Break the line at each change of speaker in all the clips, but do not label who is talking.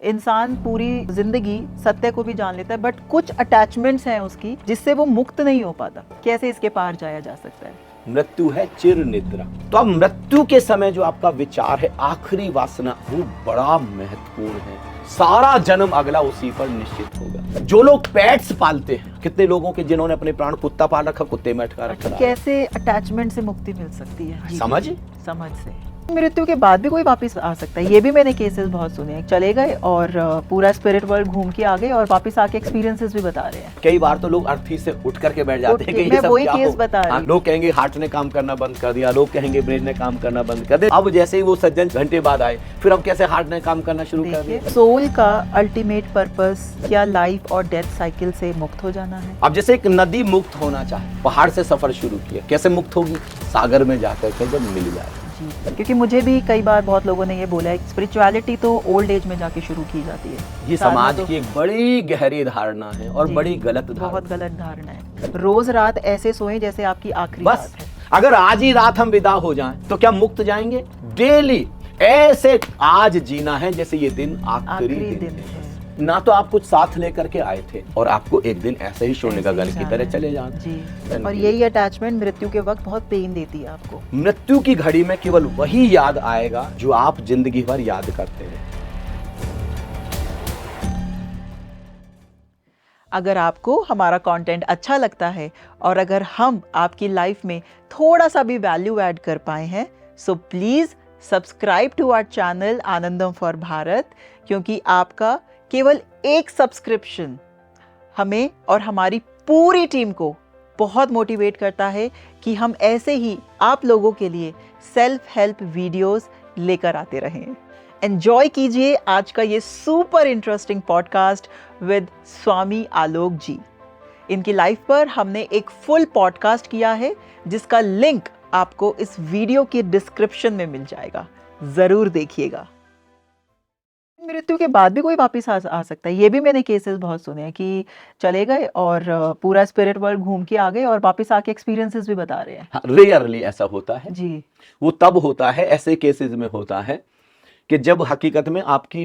इंसान पूरी जिंदगी सत्य को भी जान लेता है, बट कुछ अटैचमेंट्स हैं उसकी जिससे वो मुक्त नहीं हो पाता। कैसे इसके पार जाया जा सकता है?
मृत्यु है चिर निद्रा। तो अब मृत्यु के समय जो आपका विचार है, आखिरी वासना, वो बड़ा महत्वपूर्ण है। सारा जन्म अगला उसी पर निश्चित होगा। जो लोग पेट्स पालते हैं, कितने लोगों के जिन्होंने अपने प्राण, कुत्ता पाल रखा, कुत्ते में अटका रखा,
कैसे अटैचमेंट से मुक्ति मिल सकती है?
समझ
से मृत्यु के बाद भी कोई वापस आ सकता है। ये भी मैंने केसेस बहुत सुने हैं, चले गए और पूरा स्पिरिट वर्ल्ड घूम के आ गए और वापस आके एक्सपीरियंसेस भी बता रहे हैं।
कई बार तो लोग अर्थी से उठ करके बैठ जाते हैं कि ये सब
वही
क्या
केस
हो?
बता रही।
लोग कहेंगे हार्ट ने काम करना बंद कर दिया, लोग कहेंगे ब्रेन ने काम करना बंद कर दिया। अब जैसे ही वो सज्जन घंटे बाद आए, फिर अब कैसे हार्ट ने काम करना शुरू कर दिया।
सोल का अल्टीमेट पर्पस क्या लाइफ और डेथ साइकिल से मुक्त हो जाना है?
अब जैसे एक नदी मुक्त होना चाहे, पहाड़ से सफर शुरू किया, कैसे मुक्त होगी? सागर में जाकर के जब मिल जाए।
क्योंकि मुझे भी कई बार बहुत लोगों ने ये बोला है, स्पिरिचुअलिटी तो ओल्ड एज में जाके शुरू की जाती है।
ये समाज की एक बड़ी गहरी धारणा है और बड़ी गलत धारणा,
बहुत गलत धारणा है। रोज रात ऐसे सोएं जैसे आपकी आखिरी रात है।
अगर आज ही रात हम विदा हो जाएं तो क्या मुक्त जाएंगे? डेली ऐसे आज जीना है जैसे ये दिन आखिरी दिन है। ना तो आप कुछ साथ लेकर के आए थे और आपको एक दिन ऐसे ही शून्य का गल की तरह चले जाना
जी। और यही अटैचमेंट मृत्यु के वक्त बहुत पेन देती है आपको।
मृत्यु की घड़ी में केवल वही याद आएगा जो आप जिंदगी भर याद करते हैं।
अगर आपको हमारा कंटेंट अच्छा लगता है और अगर हम आपकी लाइफ में थोड़ा सा भी वैल्यू ऐड कर पाए हैं, so please subscribe to our channel Anandam for Bharat, क्योंकि आपका केवल एक सब्सक्रिप्शन हमें और हमारी पूरी टीम को बहुत मोटिवेट करता है कि हम ऐसे ही आप लोगों के लिए सेल्फ हेल्प वीडियोस लेकर आते रहें। एंजॉय कीजिए आज का ये सुपर इंटरेस्टिंग पॉडकास्ट विद स्वामी आलोक जी। इनकी लाइफ पर हमने एक फुल पॉडकास्ट किया है जिसका लिंक आपको इस वीडियो के डिस्क्रिप्शन में मिल जाएगा, जरूर देखिएगा। मृत्यु के बाद भी कोई वापस आ सकता है। ये भी मैंने केसेस बहुत सुने हैं कि चले गए और पूरा स्पिरिट वर्ल्ड घूम के आ गए और वापस आके एक्सपीरियंसेस भी बता रहे हैं।
रेयरली ऐसा होता है
जी।
वो तब होता है, ऐसे केसेस में होता है कि जब हकीकत में आपकी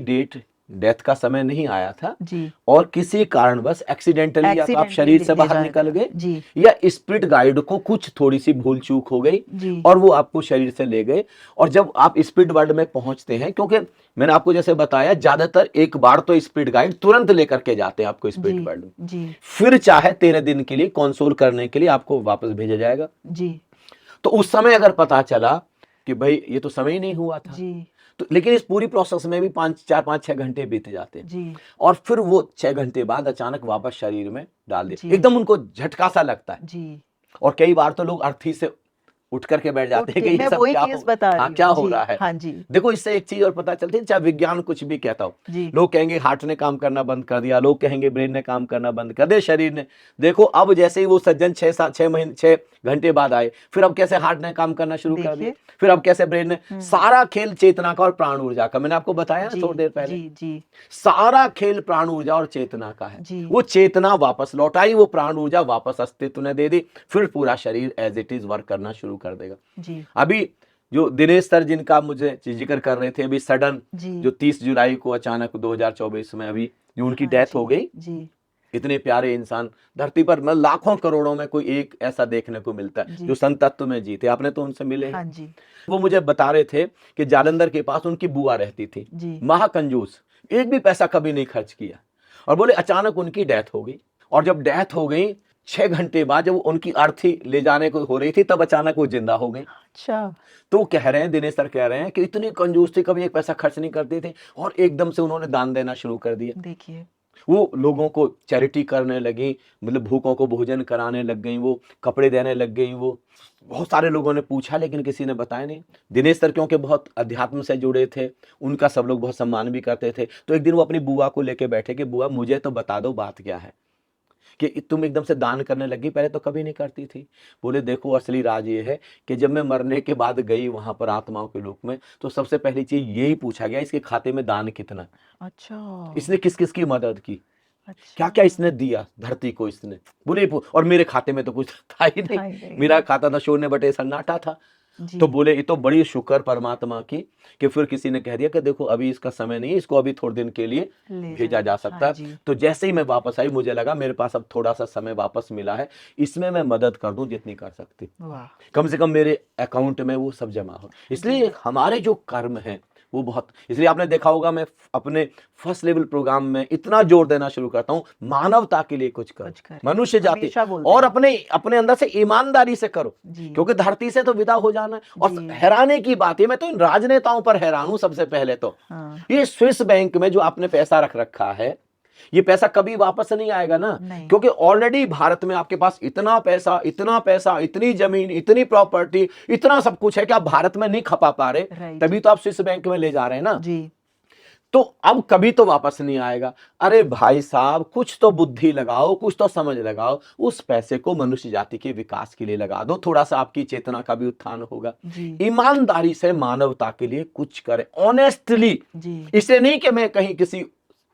डेथ का समय नहीं आया था
जी।
और किसी कारणवश एक्सीडेंटली या तो आप शरीर से बाहर निकल गए
जी।
या स्पिरिट गाइड को कुछ थोड़ी सी भूल चूक हो गई
जी।
और वो आपको शरीर से ले गए। और जब आप स्पिरिट वर्ल्ड में पहुंचते हैं, क्योंकि मैंने आपको जैसे बताया, ज्यादातर एक बार तो स्पिरिट गाइड तुरंत लेकर के जाते हैं आपको स्पिरिट वर्ल्ड में, फिर चाहे 13 दिन के लिए कंसोल करने के लिए आपको वापस भेजा जाएगा जी। तो उस समय अगर पता चला कि भाई ये तो समय ही नहीं हुआ था जी, तो लेकिन इस पूरी प्रोसेस में भी 4-5-6 घंटे बीत जाते हैं जी। और फिर वो 6 घंटे बाद अचानक वापस शरीर में डाल देते, एकदम उनको झटका सा लगता है जी। और कई बार तो लोग अर्थी से उठ करके बैठ जाते हैं कि ये सब क्या हो रहा है। हाँ जी। देखो, इससे एक चीज और पता चलती है, चाहे विज्ञान कुछ भी कहता हो, लोग कहेंगे हार्ट ने काम करना बंद कर दिया, लोग कहेंगे ब्रेन ने काम करना बंद कर दिया, शरीर ने। देखो अब जैसे ही वो सज्जन 6 घंटे बाद आए, फिर अब कैसे हार्ट ने काम करना शुरू कर दिया, फिर अब कैसे ब्रेन ने। सारा खेल चेतना का और प्राण ऊर्जा का, मैंने आपको बताया ना थोड़ी देर पहले, सारा खेल प्राण ऊर्जा और चेतना का है। वो चेतना वापस लौटाई, वो प्राण ऊर्जा वापस अस्तित्व ने दे दी, फिर पूरा शरीर एज इट इज वर्क करना शुरू कर देगा जी। अभी जो दिनेश सर जिनका मुझे जिक्र कर रहे थे, अभी सडन जो 30 जुलाई को अचानक 2024 में अभी जो उनकी डेथ हो गई जी। इतने प्यारे इंसान धरती पर, मतलब लाखों करोड़ों में कोई एक ऐसा देखने को मिलता है जो संत तत्व में जीते। आपने तो उनसे मिले हैं जी। वो मुझे बता रहे थे कि जालंधर के पास उनकी बुआ रहती थी, महाकंजूस, एक भी पैसा कभी नहीं खर्च किया। और बोले अचानक उनकी डेथ हो गई, और जब डेथ हो गई 6 घंटे बाद जब उनकी अर्थी ले जाने को हो रही थी, तब अचानक वो जिंदा हो गई। अच्छा। तो कह रहे हैं, दिनेश सर कह रहे हैं कि इतनी कंजूस थी, कभी एक पैसा खर्च नहीं करते थे और एकदम से उन्होंने दान देना शुरू कर दिया। देखिए, वो लोगों को चैरिटी करने लगी, मतलब भूखों को भोजन कराने लग गई, वो कपड़े देने लग गई। वो बहुत सारे लोगों ने पूछा लेकिन किसी ने बताया नहीं। दिनेश सर क्योंकि बहुत अध्यात्म से जुड़े थे, उनका सब लोग बहुत सम्मान भी करते थे। तो एक दिन वो अपनी बुआ को लेके बैठे कि बुआ मुझे तो बता दो बात क्या है कि तुम एकदम से दान करने लगी, पहले तो कभी नहीं करती थी। बोले देखो, असली राज ये है कि जब मैं मरने के बाद गई वहां पर आत्माओं के रूप में, तो सबसे पहली चीज यही पूछा गया, इसके खाते में दान कितना। अच्छा। इसने किस किस की मदद की, अच्छा। क्या क्या इसने दिया धरती को इसने। बोले और मेरे खाते में तो कुछ था ही नहीं, मेरा खाता था शून्य बटे सन्नाटा था।
जी।
तो बोले ये तो बड़ी शुक्र परमात्मा की कि फिर किसी ने कह दिया कि देखो अभी इसका समय नहीं है, इसको अभी थोड़े दिन के लिए
ले
भेजा
जाइए।
जा सकता
हाँ
है।
जी।
तो जैसे ही मैं वापस आई मुझे लगा मेरे पास अब थोड़ा सा समय वापस मिला है, इसमें मैं मदद कर दूं जितनी कर सकती,
वाह।
कम से कम मेरे अकाउंट में वो सब जमा हो। इसलिए हमारे जो कर्म हैं वो बहुत, इसलिए आपने देखा होगा मैं अपने फर्स्ट लेवल प्रोग्राम में इतना जोर देना शुरू करता हूं, मानवता के लिए कुछ करो, मनुष्य जाति,
हमेशा बोलते
और
हैं।
अपने अंदर से ईमानदारी से करो,
जी।
क्योंकि धरती से तो विदा हो जाना है। और
जी।
हैरानी की बात है, मैं तो इन राजनेताओं पर हैरान हूं सबसे पहले तो।
हाँ।
ये स्विस बैंक में जो आपने पैसा रख रखा है, ये पैसा कभी वापस नहीं आएगा ना,
नहीं।
क्योंकि ऑलरेडी भारत में आपके पास इतना पैसा, इतनी जमीन, इतनी प्रॉपर्टी, इतना सब कुछ है कि आप भारत में नहीं खपा पा रहे,
राइट।
तभी तो आप स्विस बैंक में ले जा रहे हैं ना।
जी।
तो अब कभी तो वापस नहीं आएगा। अरे भाई साहब, कुछ तो बुद्धि लगाओ, कुछ तो समझ लगाओ, उस पैसे को मनुष्य जाति के विकास के लिए लगा दो, थोड़ा सा आपकी चेतना का भी उत्थान होगा।
जी।
ईमानदारी से मानवता के लिए कुछ करें, ऑनेस्टली।
जी।
इसे नहीं कि मैं कहीं किसी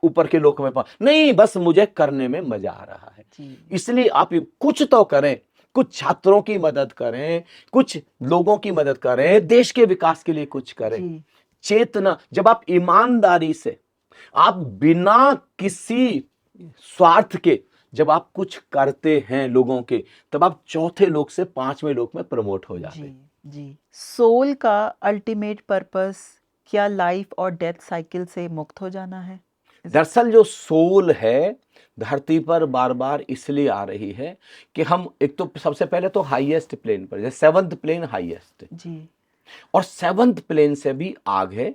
ऊपर के लोक में नहीं, बस मुझे करने में मजा आ रहा है,
जी।
इसलिए आप कुछ तो करें, कुछ छात्रों की मदद करें, कुछ लोगों की मदद करें, देश के विकास के लिए कुछ करें।
जी।
चेतना, जब आप ईमानदारी से, आप बिना किसी स्वार्थ के जब आप कुछ करते हैं लोगों के, तब आप चौथे लोक से पांचवें लोक में प्रमोट हो जाते हैं।
जी। जी। सोल का अल्टीमेट पर्पस क्या लाइफ और डेथ साइकिल से मुक्त हो जाना है?
दरअसल जो सोल है धरती पर बार बार इसलिए आ रही है कि हम, एक तो सबसे पहले तो हाईएस्ट प्लेन पर, जैसे 7th प्लेन हाईएस्ट,
जी।
और 7th प्लेन से भी आगे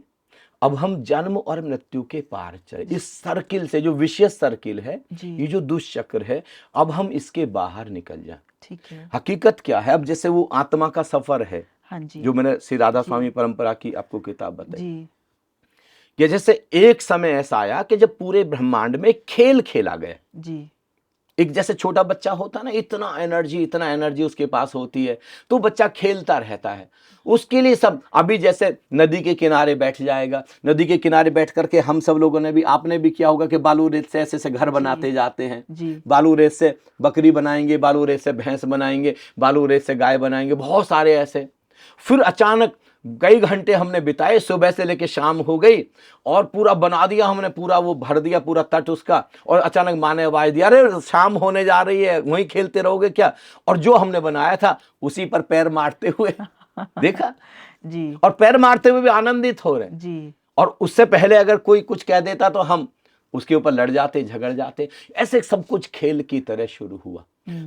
अब हम जन्म और मृत्यु के पार चले, इस सर्किल से, जो विशेष सर्किल है, ये जो दुष्चक्र है, अब हम इसके बाहर निकल जाए।
ठीक है।
हकीकत क्या है, अब जैसे वो आत्मा का सफर है,
हाँ जी।
जो मैंने श्री राधा स्वामी परंपरा की आपको किताब बताई,
जी।
कि जैसे एक समय ऐसा आया कि जब पूरे ब्रह्मांड में खेल खेला गया।
जी।
एक जैसे छोटा बच्चा होता है ना, इतना एनर्जी उसके पास होती है, तो बच्चा खेलता रहता है, उसके लिए सब। अभी जैसे नदी के किनारे बैठ जाएगा, नदी के किनारे बैठ करके हम सब लोगों ने भी, आपने भी किया होगा कि बालू रेत से ऐसे घर बनाते जाते हैं।
जी।
बालू रेत से बकरी बनाएंगे, बालू रेत से भैंस बनाएंगे, बालू रेत से गाय बनाएंगे, बहुत सारे ऐसे। फिर अचानक कई घंटे हमने बिताए, सुबह से लेके शाम हो गई, और पूरा बना दिया हमने, पूरा वो भर दिया पूरा तट उसका, और अचानक माँ ने आवाज दिया, अरे शाम होने जा रही है, वहीं खेलते रहोगे क्या? और जो हमने बनाया था उसी पर पैर मारते हुए देखा
जी।
और पैर मारते हुए भी आनंदित हो रहे
जी।
और उससे पहले अगर कोई कुछ कह देता तो हम उसके ऊपर लड़ जाते, झगड़ जाते। ऐसे सब कुछ खेल की तरह शुरू हुआ।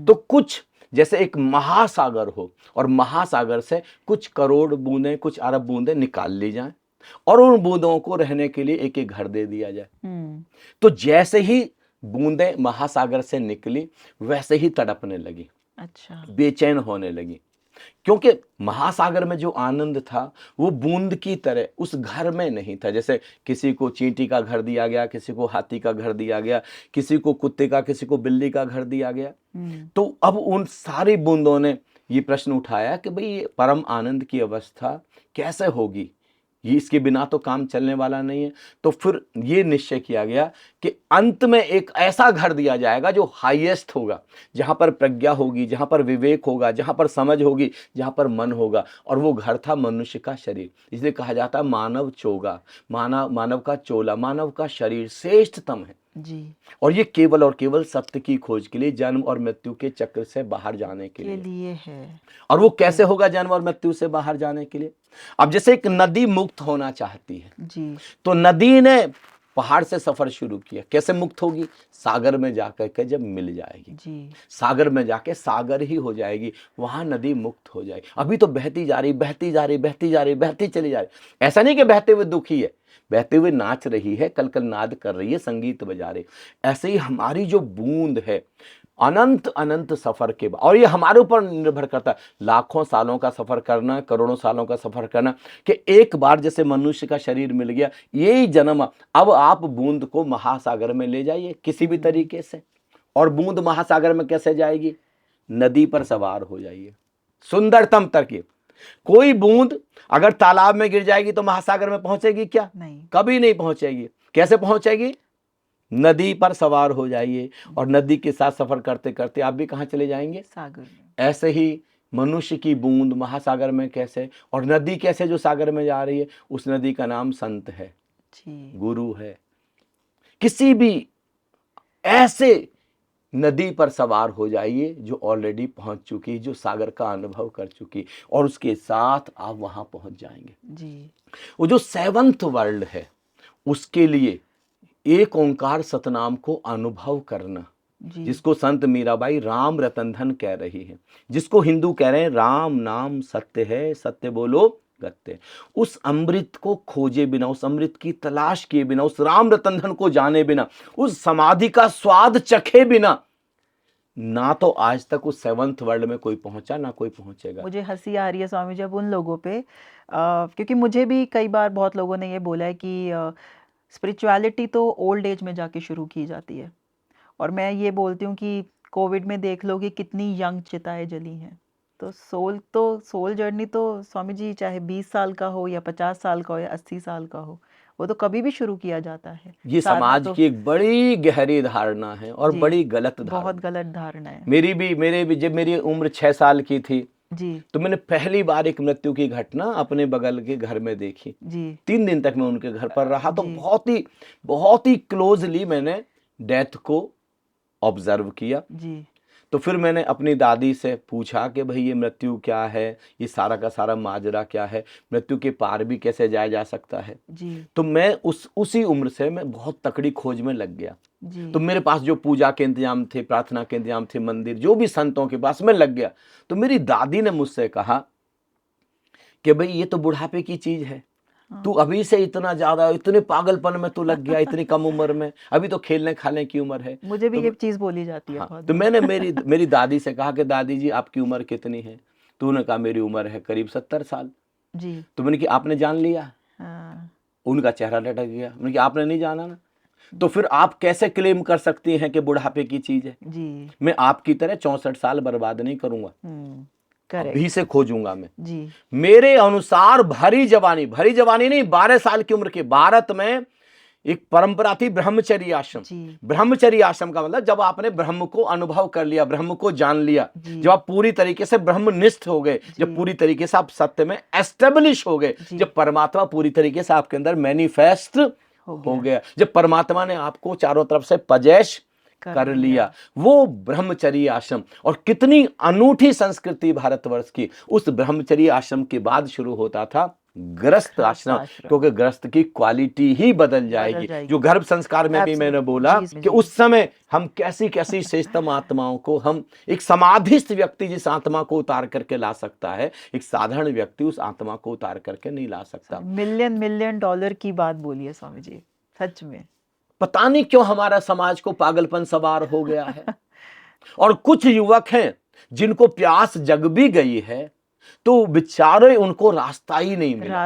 तो कुछ जैसे एक महासागर हो, और महासागर से कुछ करोड़ बूंदें, कुछ अरब बूंदें निकाल ली जाएं, और उन बूंदों को रहने के लिए एक एक घर दे दिया जाए। तो जैसे ही बूंदें महासागर से निकली, वैसे ही तड़पने लगी।
अच्छा।
बेचैन होने लगी, क्योंकि महासागर में जो आनंद था वो बूंद की तरह उस घर में नहीं था। जैसे किसी को चींटी का घर दिया गया, किसी को हाथी का घर दिया गया, किसी को कुत्ते का, किसी को बिल्ली का घर दिया गया। तो अब उन सारी बूंदों ने ये प्रश्न उठाया कि भाई ये परम आनंद की अवस्था कैसे होगी, ये इसके बिना तो काम चलने वाला नहीं है। तो फिर ये निश्चय किया गया कि अंत में एक ऐसा घर दिया जाएगा जो हाईएस्ट होगा, जहां पर प्रज्ञा होगी, जहां पर विवेक होगा, जहां पर समझ होगी, जहां पर मन होगा। और वो घर था मनुष्य का शरीर। इसलिए कहा जाता है मानव चोगा, मानव का चोला, मानव का शरीर श्रेष्ठतम है जी। और ये केवल और केवल सत्य की खोज के लिए, जन्म और मृत्यु के चक्र से बाहर जाने के लिए है। और वो कैसे होगा जन्म और मृत्यु से बाहर जाने के लिए? अब जैसे एक नदी मुक्त होना चाहती है जी, तो नदी ने पहाड़ से सफर शुरू किया। कैसे मुक्त होगी? सागर में जाकर के जब मिल जाएगी जी, सागर में जाके सागर ही हो जाएगी, वहां नदी मुक्त हो जाएगी। अभी तो बहती जा रही, बहती जा रही, बहती जा रही, बहती चली जा रही। ऐसा नहीं कि बहते हुए दुखी है, बहते हुए नाच रही है, कल कल नाद कर रही है, संगीत बजा रही। ऐसे ही हमारी जो बूंद है, अनंत अनंत सफर के बाद, और ये हमारे ऊपर निर्भर करता है, लाखों सालों का सफर करना, करोड़ों सालों का सफर करना, कि एक बार जैसे मनुष्य का शरीर मिल गया, यही जन्म। अब आप बूंद को महासागर में ले जाइए किसी भी तरीके से, और बूंद महासागर में कैसे जाएगी? नदी पर सवार हो जाइए। सुंदरतम तरकीब। कोई बूंद अगर तालाब में गिर जाएगी तो महासागर में पहुंचेगी क्या? नहीं, कभी नहीं पहुंचेगी। कैसे पहुंचेगी? नदी पर सवार हो जाइए, और नदी के साथ सफर करते करते आप भी कहां चले जाएंगे? सागर में। ऐसे ही मनुष्य की बूंद महासागर में कैसे, और नदी कैसे जो सागर में जा रही है, उस नदी का नाम संत है
जी।
गुरु है। किसी भी ऐसे नदी पर सवार हो जाइए जो ऑलरेडी पहुंच चुकी, जो सागर का अनुभव कर चुकी, और उसके साथ आप वहां पहुंच जाएंगे
जी।
वो जो सेवंथ वर्ल्ड है, उसके लिए एक ओंकार सतनाम को अनुभव करना,
जी।
जिसको संत मीराबाई राम रतन धन कह रही है, जिसको हिंदू कह रहे हैं राम नाम सत्य है, सत्य बोलो गत्य, उस अमृत को खोजे बिना, उस अमृत की तलाश किए बिना, उस राम रतन धन को जाने बिना, उस समाधि का स्वाद चखे बिना, ना तो आज तक उस सेवंथ वर्ल्ड में कोई पहुंचा, ना कोई पहुंचेगा।
मुझे हंसी आ रही है स्वामी जी अब उन लोगों पे, क्योंकि मुझे भी कई बार बहुत लोगों ने ये बोला है कि स्पिरिचुअलिटी तो ओल्ड एज में जाके शुरू की जाती है, और मैं ये बोलती हूँ कि कोविड में देख लो कि कितनी यंग चिताएं जली हैं। तो सोल जर्नी तो स्वामी जी चाहे 20 साल का हो या 50 साल का हो या 80 साल का हो, वो तो कभी भी शुरू किया जाता है।
ये समाज की एक बड़ी गहरी धारणा है और बड़ी गलत धारणा,
बहुत गलत धारणा है।
मेरे भी जब मेरी उम्र 6 साल की थी
जी,
तो मैंने पहली बार एक मृत्यु की घटना अपने बगल के घर में देखी
जी।
3 दिन तक मैं उनके घर पर रहा, तो बहुत ही क्लोजली मैंने डेथ को ऑब्जर्व किया।
जी।
तो फिर मैंने अपनी दादी से पूछा कि भाई ये मृत्यु क्या है, ये सारा का सारा माजरा क्या है, मृत्यु के पार भी कैसे जाया जा सकता है।
जी।
तो मैं उसी उम्र से मैं बहुत तकड़ी खोज में लग गया।
जी।
तो मेरे पास जो पूजा के इंतजाम थे, प्रार्थना के इंतजाम थे, मंदिर जो भी संतों के पास मैं लग गया। तो मेरी दादी ने मुझसे कहा कि भाई ये तो बुढ़ापे की चीज है, तू अभी से इतना ज्यादा, इतने पागलपन में तू लग गया इतनी कम उम्र में, अभी तो खेलने खाने की उम्र है।
मुझे भी ये चीज बोली जाती है।
हाँ, तो मैंने मेरी दादी से कहा कि दादी जी आपकी उम्र कितनी है? तो उन्होंने कहा मेरी उम्र है करीब 70 साल।
जी।
तो मैंने कहा आपने जान लिया?
हाँ।
उनका चेहरा लटक गया। मैंने कहा आपने नहीं जाना ना, तो फिर आप कैसे क्लेम कर सकती हैं कि बुढ़ापे की चीज है?
जी।
मैं आपकी तरह 64 साल बर्बाद नहीं करूंगा, अभी से खोजूंगा मैं। जी। मेरे अनुसार भरी जवानी नहीं, 12 साल की उम्र के भारत में एक परंपरा थी ब्रह्मचर्य आश्रम। ब्रह्मचर्य आश्रम का मतलब जब आपने ब्रह्म को अनुभव कर लिया, ब्रह्म को जान लिया, जब आप पूरी तरीके से ब्रह्मनिष्ठ हो गए, जब पूरी तरीके से आप सत्य में एस्टेब्लिश हो गए, जब परमात्मा पूरी तरीके से आपके अंदर मैनिफेस्ट हो गया, जब परमात्मा ने आपको चारों तरफ से पजेश कर लिया, वो ब्रह्मचर्य आश्रम। और कितनी अनूठी संस्कृति भारतवर्ष की, उस ब्रह्मचर्य आश्रम के बाद शुरू होता था गृहस्थ आश्रम, क्योंकि गृहस्थ की क्वालिटी ही बदल जाएगी। जो गर्भ संस्कार में भी मैंने बोला कि उस समय हम कैसी कैसी श्रेष्ठतम आत्माओं को, हम एक समाधिस्थ व्यक्ति जिस आत्मा को उतार करके ला सकता है, एक साधारण व्यक्ति उस आत्मा को उतार करके नहीं ला सकता। मिलियन डॉलर की बात बोलिए स्वामी जी, सच में पता नहीं क्यों हमारा समाज को पागलपन सवार हो गया है। और कुछ युवक हैं जिनको प्यास जग भी गई है, तो बेचारे उनको रास्ता नहीं मिला।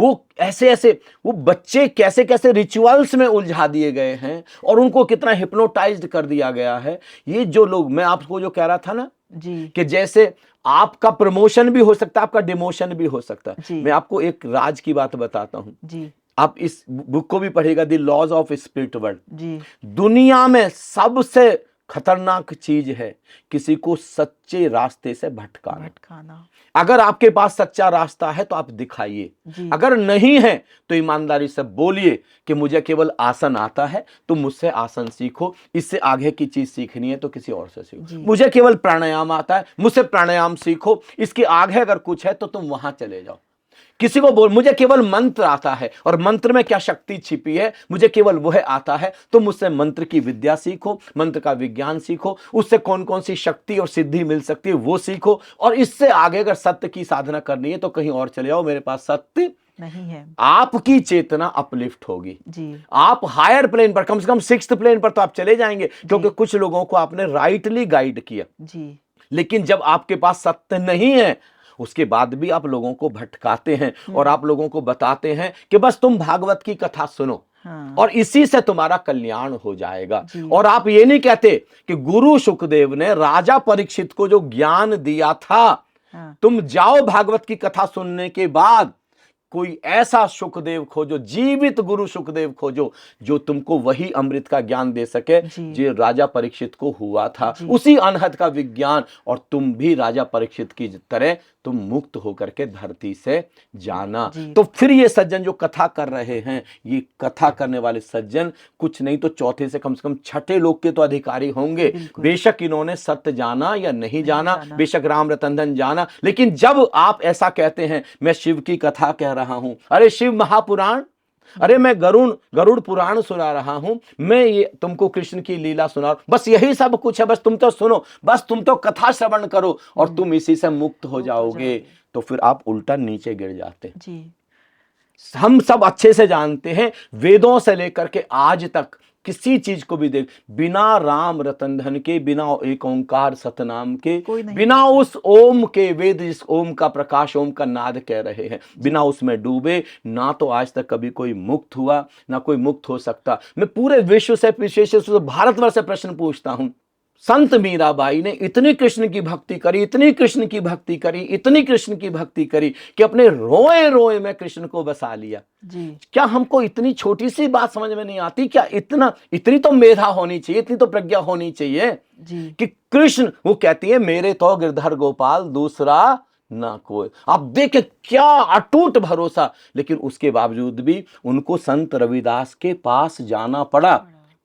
वो ऐसे वो बच्चे कैसे कैसे रिचुअल्स में उलझा दिए गए हैं, और उनको कितना हिप्नोटाइज्ड कर दिया गया है। ये जो लोग, मैं आपको जो कह रहा था ना जी, कि जैसे आपका प्रमोशन भी हो सकता है, आपका डिमोशन भी हो सकता है। मैं आपको एक राज की बात बताता हूं जी, आप इस बुक को भी पढ़ेगा, the laws of spirit world ji. दुनिया में सबसे खतरनाक चीज है किसी को सच्चे रास्ते से भटकाना। अगर आपके पास सच्चा रास्ता है तो आप दिखाइए, अगर नहीं है तो ईमानदारी से बोलिए कि मुझे केवल आसन आता है, तुम मुझसे आसन सीखो, इससे आगे की चीज सीखनी है तो किसी और से सीखो। मुझे केवल प्राणायाम आता है, मुझसे प्राणायाम सीखो, इसके आगे अगर कुछ है तो तुम वहां चले जाओ। किसी को बोल मुझे केवल मंत्र आता है और मंत्र में क्या शक्ति छिपी है, मुझे केवल वह आता है, तो मुझसे मंत्र की विद्या सीखो, मंत्र का विज्ञान सीखो, उससे कौन कौन सी शक्ति और सिद्धि मिल सकती है वो सीखो। और इससे आगे अगर सत्य की साधना करनी है तो कहीं और चले जाओ, मेरे पास सत्य नहीं है। आपकी चेतना अपलिफ्ट होगी जी, आप हायर प्लेन पर, कम से कम 6th प्लेन पर तो आप चले जाएंगे, क्योंकि कुछ लोगों को आपने राइटली गाइड किया जी। लेकिन जब आपके पास सत्य नहीं है, उसके बाद भी आप लोगों को भटकाते हैं और आप लोगों को बताते हैं कि बस तुम भागवत की कथा सुनो और इसी से तुम्हारा कल्याण हो जाएगा। और आप ये नहीं कहते कि गुरु शुकदेव ने राजा परीक्षित को जो ज्ञान दिया था, तुम जाओ भागवत की कथा सुनने के बाद कोई ऐसा सुखदेव खोजो, जीवित गुरु सुखदेव खोजो, जो तुमको वही अमृत का ज्ञान दे सके जो राजा परीक्षित को हुआ था, उसी अनहद का विज्ञान, और तुम भी राजा परीक्षित की तरह तुम मुक्त होकर के धरती से जाना। तो फिर ये सज्जन जो कथा कर रहे हैं, ये कथा करने वाले सज्जन कुछ नहीं तो चौथे से कम छठे लोक के तो अधिकारी होंगे। बेशक इन्होंने सत्य जाना या नहीं जाना, बेशक राम रतन धन जाना, लेकिन जब आप ऐसा कहते हैं मैं शिव की कथा कह रहा हूं, अरे शिव महापुराण, अरे मैं गरुड़ पुराण सुना रहा हूं, मैं ये तुमको कृष्ण की लीला सुना, बस यही सब कुछ है, बस तुम तो सुनो, बस तुम तो कथा श्रवण करो और तुम इसी से मुक्त हो जाओगे, तो फिर आप उल्टा नीचे गिर जाते जी। हम सब अच्छे से जानते हैं, वेदों से लेकर के आज तक किसी चीज को भी देख, बिना राम रतन धन के, बिना एक ओंकार सतनाम के, बिना उस ओम के, वेद जिस ओम का प्रकाश, ओम का नाद कह रहे हैं, बिना उसमें डूबे ना तो आज तक कभी कोई मुक्त हुआ, ना कोई मुक्त हो सकता। मैं पूरे विश्व से, विशेष रूप से भारतवर्ष से प्रश्न पूछता हूं, संत मीराबाई ने इतनी कृष्ण की भक्ति करी, इतनी कृष्ण की भक्ति करी, इतनी कृष्ण की भक्ति करी कि अपने रोए रोए में कृष्ण को बसा लिया जी। क्या हमको इतनी छोटी सी बात समझ में नहीं आती? क्या इतनी तो मेधा होनी चाहिए, इतनी तो प्रज्ञा होनी चाहिए जी। कि कृष्ण, वो कहती है मेरे तो गिरधर गोपाल दूसरा ना कोई। आप देखें क्या अटूट भरोसा, लेकिन उसके बावजूद भी उनको संत रविदास के पास जाना पड़ा।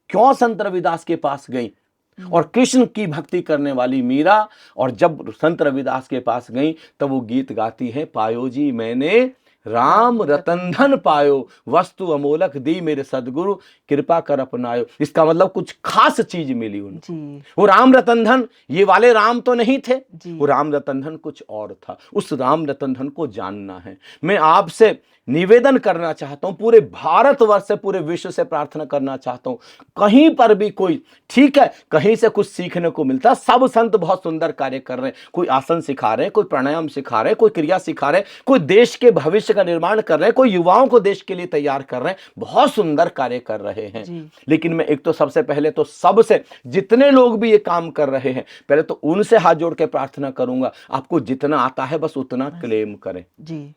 क्यों संत रविदास के पास गई? और कृष्ण की भक्ति करने वाली मीरा, और जब संत रविदास के पास गई तब वो गीत गाती है, पायो जी मैंने राम रतन धन पायो, वस्तु अमोलक दी मेरे सदगुरु, कृपा कर अपनायो। इसका मतलब कुछ खास चीज मिली उनको। वो राम रतन धन ये वाले राम तो नहीं थे, वो राम रतन धन कुछ और था। उस राम रतन धन को जानना है। मैं आपसे निवेदन करना चाहता हूं, पूरे भारतवर्ष से, पूरे विश्व से प्रार्थना करना चाहता हूं, कहीं पर भी कोई, ठीक है कहीं से कुछ सीखने को मिलता, सब संत बहुत सुंदर कार्य कर रहे हैं, कोई आसन सिखा रहे हैं, कोई प्राणायाम सिखा रहे हैं, कोई क्रिया सिखा रहे हैं, कोई देश के भविष्य का निर्माण कर रहे हैं, कोई युवाओं को देश के लिए तैयार कर रहे हैं, बहुत सुंदर कार्य कर रहे हैं। लेकिन मैं एक तो सबसे पहले तो सबसे, जितने लोग भी ये काम कर रहे हैं, पहले तो उनसे हाथ जोड़ के प्रार्थना करूंगा, आपको जितना आता है बस उतना क्लेम करें जी।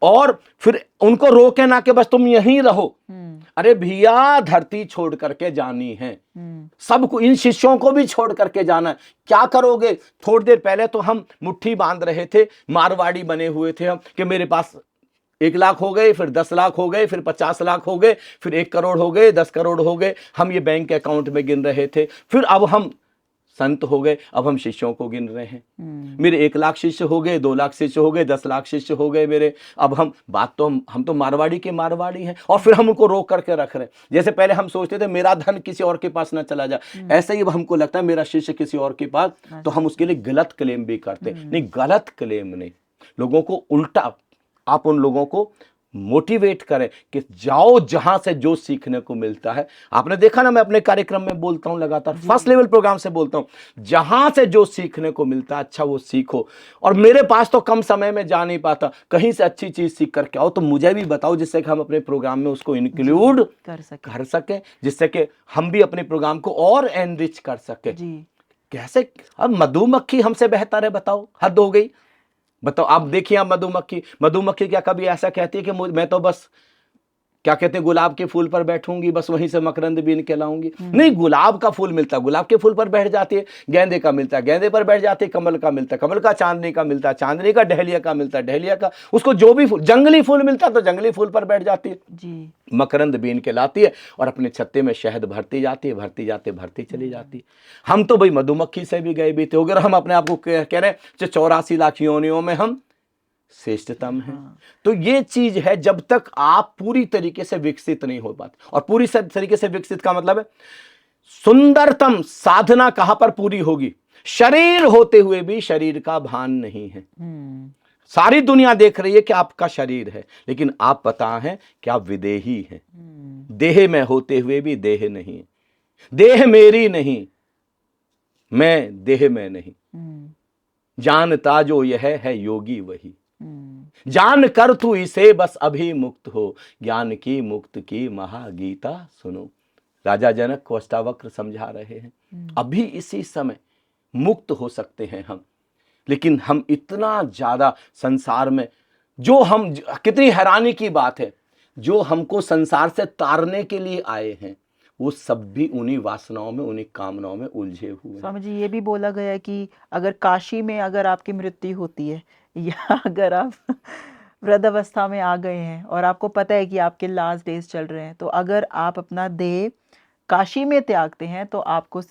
और फिर उनको रोके ना कि बस तुम यहीं रहो। अरे भैया धरती छोड़ करके जानी है, सबको, इन शिष्यों को भी छोड़ करके जाना है। क्या करोगे? थोड़ी देर पहले तो हम मुट्ठी बांध रहे थे, मारवाड़ी बने हुए थे हम, कि मेरे पास 1 लाख हो गए, फिर 10 लाख हो गए, फिर 50 लाख हो गए, फिर 1 करोड़ हो गए, 10 करोड़ हो गए। हम ये बैंक अकाउंट में गिन रहे थे। फिर अब हम संत हो गए, अब हम शिष्यों को गिन रहे हैं। मेरे 1 लाख शिष्य हो गए, 2 लाख शिष्य हो गए, 10 लाख शिष्य हो गए मेरे। अब हम तो मारवाड़ी के मारवाड़ी हैं, और फिर हम उनको रोक करके रख रहे हैं। जैसे पहले हम सोचते थे मेरा धन किसी और के पास ना चला जाए, ऐसे ही अब हमको लगता है मेरा शिष्य किसी और के पास, तो हम उसके लिए गलत क्लेम भी करते। नहीं, गलत क्लेम नहीं, लोगों को उल्टा, आप उन लोगों को मोटिवेट करें कि जाओ जहां से जो सीखने को मिलता है। आपने देखा ना, मैं अपने कार्यक्रम में बोलता हूं लगातार, फर्स्ट लेवल प्रोग्राम से बोलता हूं, जहां से जो सीखने को मिलता है अच्छा वो सीखो। और मेरे पास तो कम समय में जा नहीं पाता, कहीं से अच्छी चीज सीख करके आओ तो मुझे भी बताओ, जिससे कि हम अपने प्रोग्राम में उसको इंक्लूड कर सकें, जिससे कि हम भी अपने प्रोग्राम को और एनरिच कर सके। कैसे? अब मधुमक्खी हमसे बेहतर है? बताओ, हद हो गई। बताओ, आप देखिए, आप मधुमक्खी क्या कभी ऐसा कहती है कि मैं तो बस, क्या कहते हैं, गुलाब के फूल पर बैठूंगी, बस वहीं से मकरंद बीन के लाऊंगी? नहीं, गुलाब का फूल मिलता है, गुलाब के फूल पर बैठ जाती है, गेंदे का मिलता है, गेंदे पर बैठ जाती है, कमल का मिलता है, कमल का, चांदनी का मिलता है, चांदनी का, डहलिया का मिलता है, डहलिया का, उसको जो भी फूल, जंगली फूल मिलता है तो जंगली फूल पर बैठ जाती है जी। मकरंद बीन के लाती है और अपने छत्ते में शहद भरती जाती है, भरती चली जाती है। हम तो भाई मधुमक्खी से भी गए बीते, अगर हम अपने आप को कह रहे हैं 84 लाख योनियों में हम श्रेष्ठतम है। तो ये चीज है, जब तक आप पूरी तरीके से विकसित नहीं हो पाते, और पूरी तरीके से विकसित का मतलब है सुंदरतम साधना कहां पर पूरी होगी? शरीर होते हुए भी शरीर का भान नहीं है। सारी दुनिया देख रही है कि आपका शरीर है, लेकिन आप पता है कि आप विदेही हैं। देह में होते हुए भी देह नहीं, देह मेरी नहीं, मैं देह में नहीं। जानता जो यह है योगी वही, जान कर तू इसे बस अभी मुक्त हो, ज्ञान की मुक्त की महागीता सुनो। राजा जनक को अष्टावक्र समझा रहे हैं, अभी इसी समय मुक्त हो सकते हैं हम, लेकिन हम इतना ज्यादा संसार में जो हम, कितनी हैरानी की बात है, जो हमको संसार से तारने के लिए आए हैं वो सब भी उन्हीं वासनाओं में, उन्हीं कामनाओं में उलझे हुए हैं।
स्वामी जी, ये भी बोला गया है कि अगर काशी में अगर आपकी मृत्यु होती है या अगर आप वृद्धावस्था में आ गए हैं और आपको पता है कि आपके लास्ट डेज चल रहे हैं, तो अगर आप अपना देह काशी में त्यागते हैं तो आपको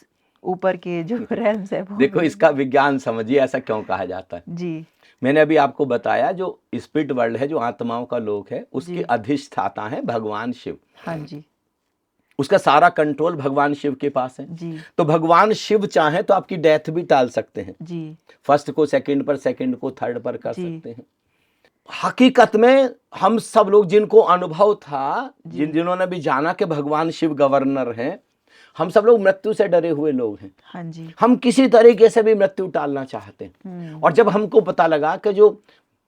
ऊपर के जो रेल्म्स है वो
देखो इसका विज्ञान समझिए, ऐसा क्यों कहा जाता है।
जी
मैंने अभी आपको बताया जो स्पिरिट वर्ल्ड है, जो आत्माओं का लोक है, उसके
जी
अधिष्ठाता है भगवान शिव।
हाँ जी
उसका सारा कंट्रोल भगवान शिव के पास है।
जी
तो भगवान शिव चाहे तो आपकी डेथ भी टाल सकते हैं,
जी
फर्स्ट को सेकंड पर, सेकंड को थर्ड पर कर
जी
सकते हैं। हकीकत में हम सब लोग जिनको अनुभव था,
जी
जिन्होंने भी जाना कि भगवान शिव गवर्नर हैं, हम सब लोग मृत्यु से डरे हुए लोग हैं।
हाँ जी
हम किसी तरीके से भी मृत्यु टालना चाहते हैं। और जब हमको पता लगा कि जो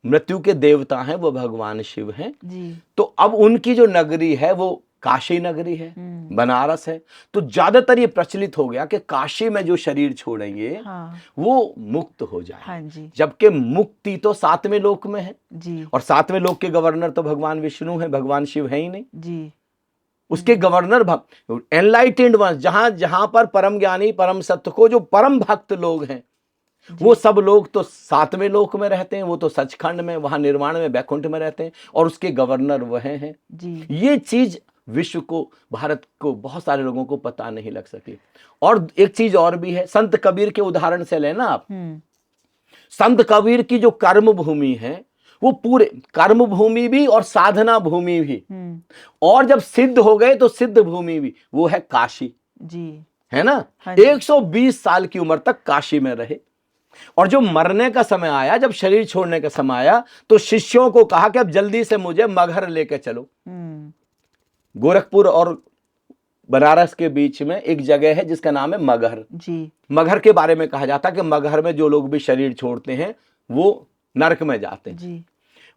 मृत्यु के देवता हैं वो भगवान शिव हैं,
जी
तो अब उनकी जो नगरी है वो काशी नगरी है, बनारस है। तो ज्यादातर ये प्रचलित हो गया कि काशी में जो शरीर छोड़ेंगे
हाँ
वो मुक्त हो जाए।
हाँ जी
जबकि मुक्ति तो सातवें लोक में है,
जी
और सातवें लोक के गवर्नर तो भगवान विष्णु है, भगवान शिव है ही नहीं।
जी
उसके गवर्नर एनलाइटेंड वंस, जहां जहां पर परम ज्ञानी, परम सत्य को जो परम भक्त लोग हैं, वो सब लोग तो सातवें लोक में रहते हैं, वो तो सचखंड में, वहां निर्वाण में, बैकुंठ में रहते हैं, और उसके गवर्नर वह हैं।
जी
ये चीज विश्व को, भारत को, बहुत सारे लोगों को पता नहीं लग सकी। और एक चीज और भी है, संत कबीर के उदाहरण से लेना आप। संत कबीर की जो कर्म भूमि है वो पूरे कर्म भूमि भी और साधना भूमि भी, और जब सिद्ध हो गए तो सिद्ध भूमि भी, वो है काशी
जी
है ना।
हाँ जी।
120 साल की उम्र तक काशी में रहे, और जो मरने का समय आया, जब शरीर छोड़ने का समय आया, तो शिष्यों को कहा कि अब जल्दी से मुझे मगहर लेके चलो। गोरखपुर और बनारस के बीच में एक जगह है जिसका नाम है मगहर
जी
मगहर के बारे में कहा जाता है कि मगहर में जो लोग भी शरीर छोड़ते हैं वो नरक में जाते हैं,
जी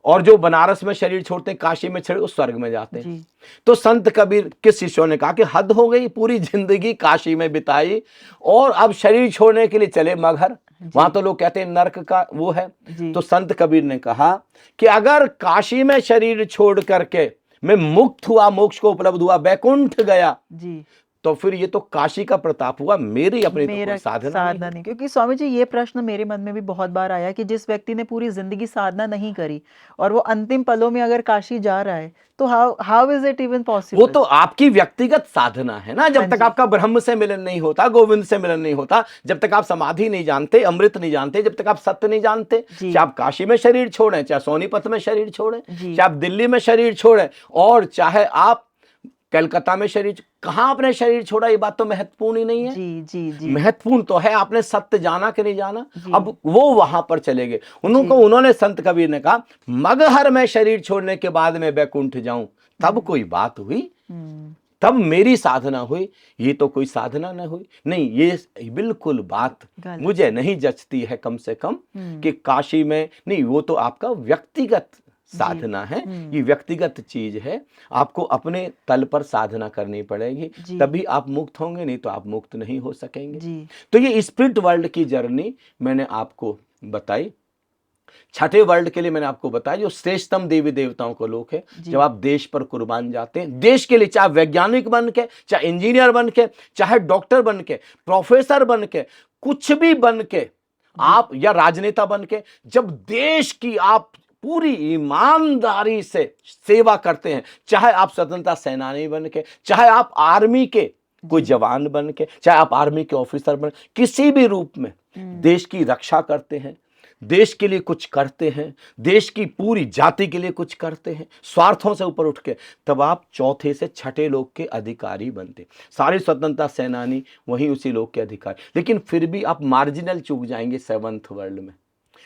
और जो बनारस में शरीर छोड़ते हैं, काशी में छोड़े, वो स्वर्ग में जाते हैं।
जी
तो संत कबीर के शिष्यों ने कहा कि हद हो गई, पूरी जिंदगी काशी में बिताई और अब शरीर छोड़ने के लिए चले मगहर। वहां तो लोग कहते हैं नरक का वो है।
जी
तो संत कबीर ने कहा कि अगर काशी में शरीर छोड़ करके मैं मुक्त हुआ, मोक्ष को उपलब्ध हुआ, बैकुंठ गया,
जी
तो फिर ये तो काशी का प्रताप हुआ, मेरी अपनी तो
मेरा
कोई साधना
साधना
नहीं।
नहीं। क्योंकि स्वामी जी, ये प्रश्न मेरे मन में भी बहुत बार आया कि जिस व्यक्ति ने पूरी जिंदगी साधना नहीं करी और वो अंतिम पलों में अगर काशी जा रहा है, तो हाउ इज इट इवन
वो
पॉसिबल?
तो आपकी व्यक्तिगत साधना है ना। जब
हाँ
तक
जी।
आपका ब्रह्म से मिलन नहीं होता, गोविंद से मिलन नहीं होता, जब तक आप समाधि नहीं जानते, अमृत नहीं जानते, जब तक आप सत्य नहीं जानते,
जी।
चाहे आप काशी में शरीर छोड़ें, चाहे सोनीपत में शरीर छोड़ें,
जी।
चाहे आप दिल्ली में शरीर छोड़ें, और चाहे आप कलकत्ता में शरीर, कहां आपने शरीर छोड़ा, ये बात तो महत्वपूर्ण ही नहीं है।
जी जी जी
महत्वपूर्ण तो है आपने सत्य जाना कि नहीं जाना।
जी।
अब वो वहां पर चले गए, उन्होंने संत कबीर ने कहा मगहर में शरीर छोड़ने के बाद मैं बैकुंठ जाऊं, तब कोई बात हुई, तब मेरी साधना हुई। ये तो कोई साधना न हुई। नहीं, ये बिल्कुल बात मुझे नहीं जचती है कम से कम कि काशी में नहीं, वो तो आपका व्यक्तिगत साधना है, ये व्यक्तिगत चीज है। आपको अपने तल पर साधना करनी पड़ेगी, तभी आप मुक्त होंगे, नहीं तो आप मुक्त नहीं हो सकेंगे। तो ये स्पिरिट वर्ल्ड की जर्नी मैंने आपको बताई। छठे वर्ल्ड के लिए मैंने आपको बताया जो श्रेष्ठतम देवी देवताओं का लोक है। जब आप देश पर कुर्बान जाते हैं, देश के लिए, चाहे वैज्ञानिक बन के, चाहे इंजीनियर बन के, चाहे डॉक्टर बन के, प्रोफेसर बन के, कुछ भी बन के आप, या राजनेता बन के, जब देश की आप पूरी ईमानदारी से सेवा करते हैं, चाहे आप स्वतंत्रता सेनानी बन के, चाहे आप आर्मी के कोई जवान बन के, चाहे आप आर्मी के ऑफिसर बन, किसी भी रूप में देश की रक्षा करते हैं, देश के लिए कुछ करते हैं, देश की पूरी जाति के लिए कुछ करते हैं, स्वार्थों से ऊपर उठ के, तब आप चौथे से छठे लोक के अधिकारी बनते। सारे स्वतंत्रता सेनानी वहीं उसी लोक के अधिकारी, लेकिन फिर भी आप मार्जिनल चूक जाएंगे सेवंथ वर्ल्ड में।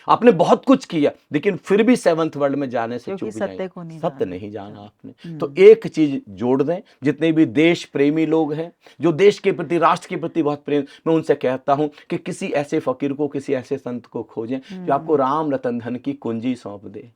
आपने बहुत कुछ किया, लेकिन फिर भी सेवंथ वर्ल्ड में जाने से चूक जाएंगे, सत्य नहीं जाना आपने। तो एक चीज जोड़ दें, जितने भी देश प्रेमी लोग हैं, जो देश के प्रति, राष्ट्र के प्रति बहुत प्रेम, मैं उनसे कहता हूं कि किसी ऐसे फकीर को, किसी ऐसे संत को खोजें जो आपको राम रतन धन की कुंजी सौंप दे,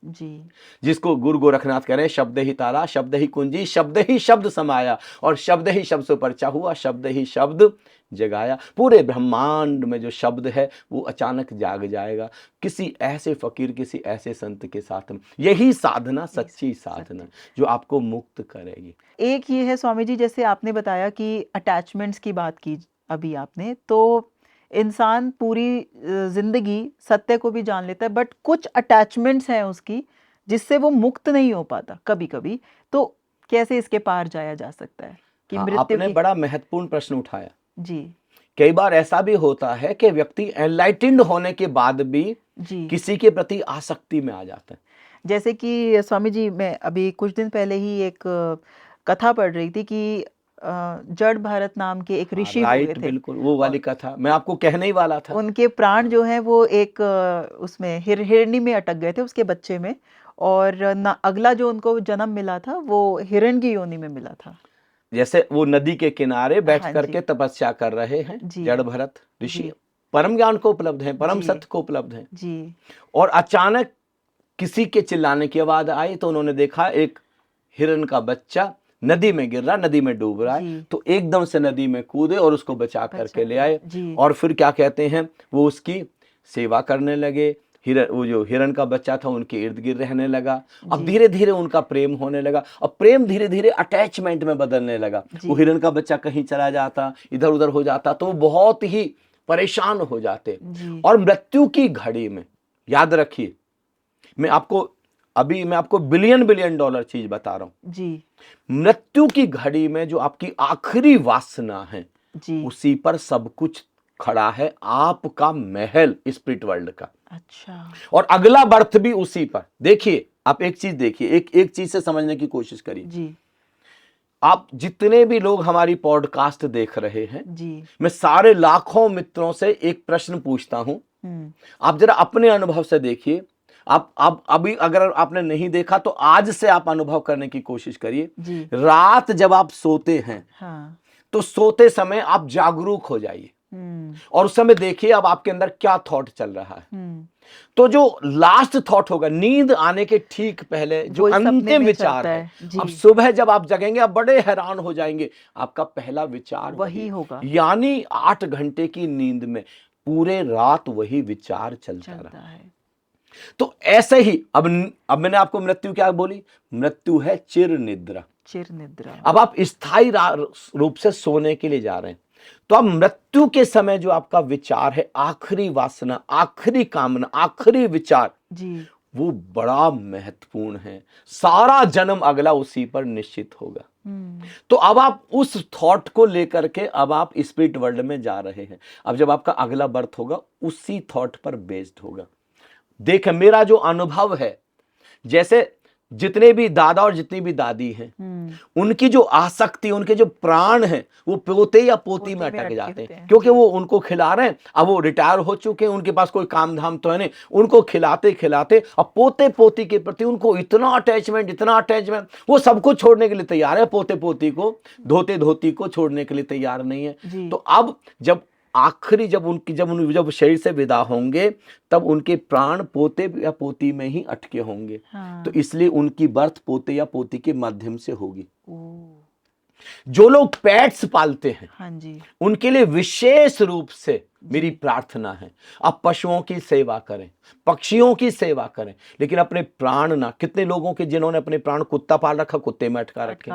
जिसको गुरु गोरखनाथ कह रहे हैं, शब्द ही तारा, शब्द ही कुंजी, शब्द ही शब्द समाया, और शब्द ही शब्द से परचा हुआ, शब्द ही शब्द जगाया, पूरे ब्रह्मांड में जो शब्द है वो अचानक जाग जाएगा किसी ऐसे फकीर, किसी ऐसे संत के साथ में। यही साधना, सच्ची साधना जो आपको मुक्त करेगी।
एक ये है स्वामी जी, जैसे आपने बताया कि अटैचमेंट्स की बात की अभी आपने, तो इंसान पूरी जिंदगी सत्य को भी जान लेता है, बट कुछ अटैचमेंट्स हैं उसकी जिससे वो मुक्त नहीं हो पाता कभी कभी, तो कैसे इसके पार जाया जा सकता है कि मृत्यु
आपने
की?
बड़ा महत्वपूर्ण प्रश्न उठाया
जी
कई बार ऐसा भी होता है कि व्यक्ति एनलाइटेंड होने के बाद भी
जी
किसी के प्रति आसक्ति में आ जाता है।
जैसे कि स्वामी जी, मैं अभी कुछ दिन पहले ही एक कथा पढ़ रही थी कि जड़ भरत नाम के एक ऋषि हुए
राइट,
थे,
बिल्कुल वो वाली कथा मैं आपको कहने ही वाला था।
उनके प्राण जो हैं वो एक उसमें हिरणी में अटक गए थे, उसके बच्चे में, और अगला जो उनको जन्म मिला था वो हिरण की योनि में मिला था।
जैसे वो नदी के किनारे बैठ
हाँ
करके
जी
तपस्या कर रहे हैं
जी
जड़ भरत ऋषि,
जी
परम ज्ञान को उपलब्ध हैं, परम
जी
सत्य को उपलब्ध हैं,
जी
और अचानक किसी के चिल्लाने की आवाज आई तो उन्होंने देखा एक हिरण का बच्चा नदी में गिर रहा, नदी में डूब रहा है,
जी
तो एकदम से नदी में कूदे और उसको बचा करके ले आए।
जी
और फिर क्या कहते हैं, वो उसकी सेवा करने लगे। वो जो हिरण का बच्चा था उनके इर्द गिर्द रहने लगा। अब
जी
धीरे धीरे उनका प्रेम होने लगा, अब प्रेम धीरे धीरे अटैचमेंट में बदलने लगा।
जी
वो हिरण का बच्चा कहीं चला जाता, इधर उधर हो जाता, तो वो बहुत ही परेशान हो जाते।
जी
और मृत्यु की घड़ी में याद रखिए, मैं आपको बिलियन बिलियन डॉलर चीज बता रहा हूं।
जी
मृत्यु की घड़ी में जो आपकी आखिरी वासना है
जी
उसी पर सब कुछ खड़ा है, आपका महल स्पिरिट वर्ल्ड का।
अच्छा
और अगला बर्थ भी उसी पर। देखिए, आप एक चीज देखिए, एक चीज से समझने की कोशिश करिए।
जी
आप जितने भी लोग हमारी पॉडकास्ट देख रहे हैं,
जी
मैं सारे लाखों मित्रों से एक प्रश्न पूछता हूं, आप जरा अपने अनुभव से देखिए। आप अभी अगर आपने नहीं देखा तो आज से आप अनुभव करने की कोशिश करिए।
जी
रात जब आप सोते हैं
हाँ
तो सोते समय आप जागरूक हो जाइए और उस समय देखिए अब आपके अंदर क्या थॉट चल रहा है। तो जो लास्ट थॉट होगा नींद आने के ठीक पहले, जो
वही सपने
अंतिम
में
विचार
चलता
है,
जी
अब सुबह जब आप जगेंगे आप बड़े हैरान हो जाएंगे, आपका पहला विचार
वही होगा,
यानी 8 घंटे की नींद में पूरे रात वही विचार चलता रहा
है।
तो ऐसे ही अब मैंने आपको मृत्यु क्या बोली, मृत्यु है चिर निद्रा।
चिर निद्रा।
अब आप स्थायी रूप से सोने के लिए जा रहे हैं, तो अब मृत्यु के समय जो आपका विचार है, आखिरी वासना, आखिरी कामना, आखिरी विचार
जी,
वो बड़ा महत्वपूर्ण है। सारा जन्म अगला उसी पर निश्चित होगा। तो अब आप उस थॉट को लेकर के अब आप स्पिरिट वर्ल्ड में जा रहे हैं। अब जब आपका अगला बर्थ होगा उसी थॉट पर बेस्ड होगा। देख, मेरा जो अनुभव है, जैसे जितने भी दादा और जितनी भी दादी हैं, उनकी जो आसक्ति, उनके जो प्राण हैं, वो पोते या पोती में अटक जाते हैं, क्योंकि वो उनको खिला रहे हैं। अब वो रिटायर हो चुके हैं, उनके पास कोई काम धाम तो है नहीं, उनको खिलाते खिलाते अब पोते पोती के प्रति उनको इतना अटैचमेंट, वो सब कुछ छोड़ने के लिए तैयार है। पोते पोती को, धोते धोती को छोड़ने के लिए तैयार नहीं है। तो अब जब आखिरी जब शरीर से विदा होंगे तब उनके प्राण पोते या पोती में ही अटके होंगे। हाँ। तो इसलिए उनकी बर्थ पोते या पोती के माध्यम से होगी। जो लोग पेट्स पालते हैं, हाँ जी, उनके लिए विशेष रूप से मेरी प्रार्थना है, आप पशुओं की सेवा करें, पक्षियों की सेवा करें, लेकिन अपने प्राण ना। कितने लोगों के जिन्होंने अपने प्राण कुत्ता पाल रखा, कुत्ते में अटका रखे।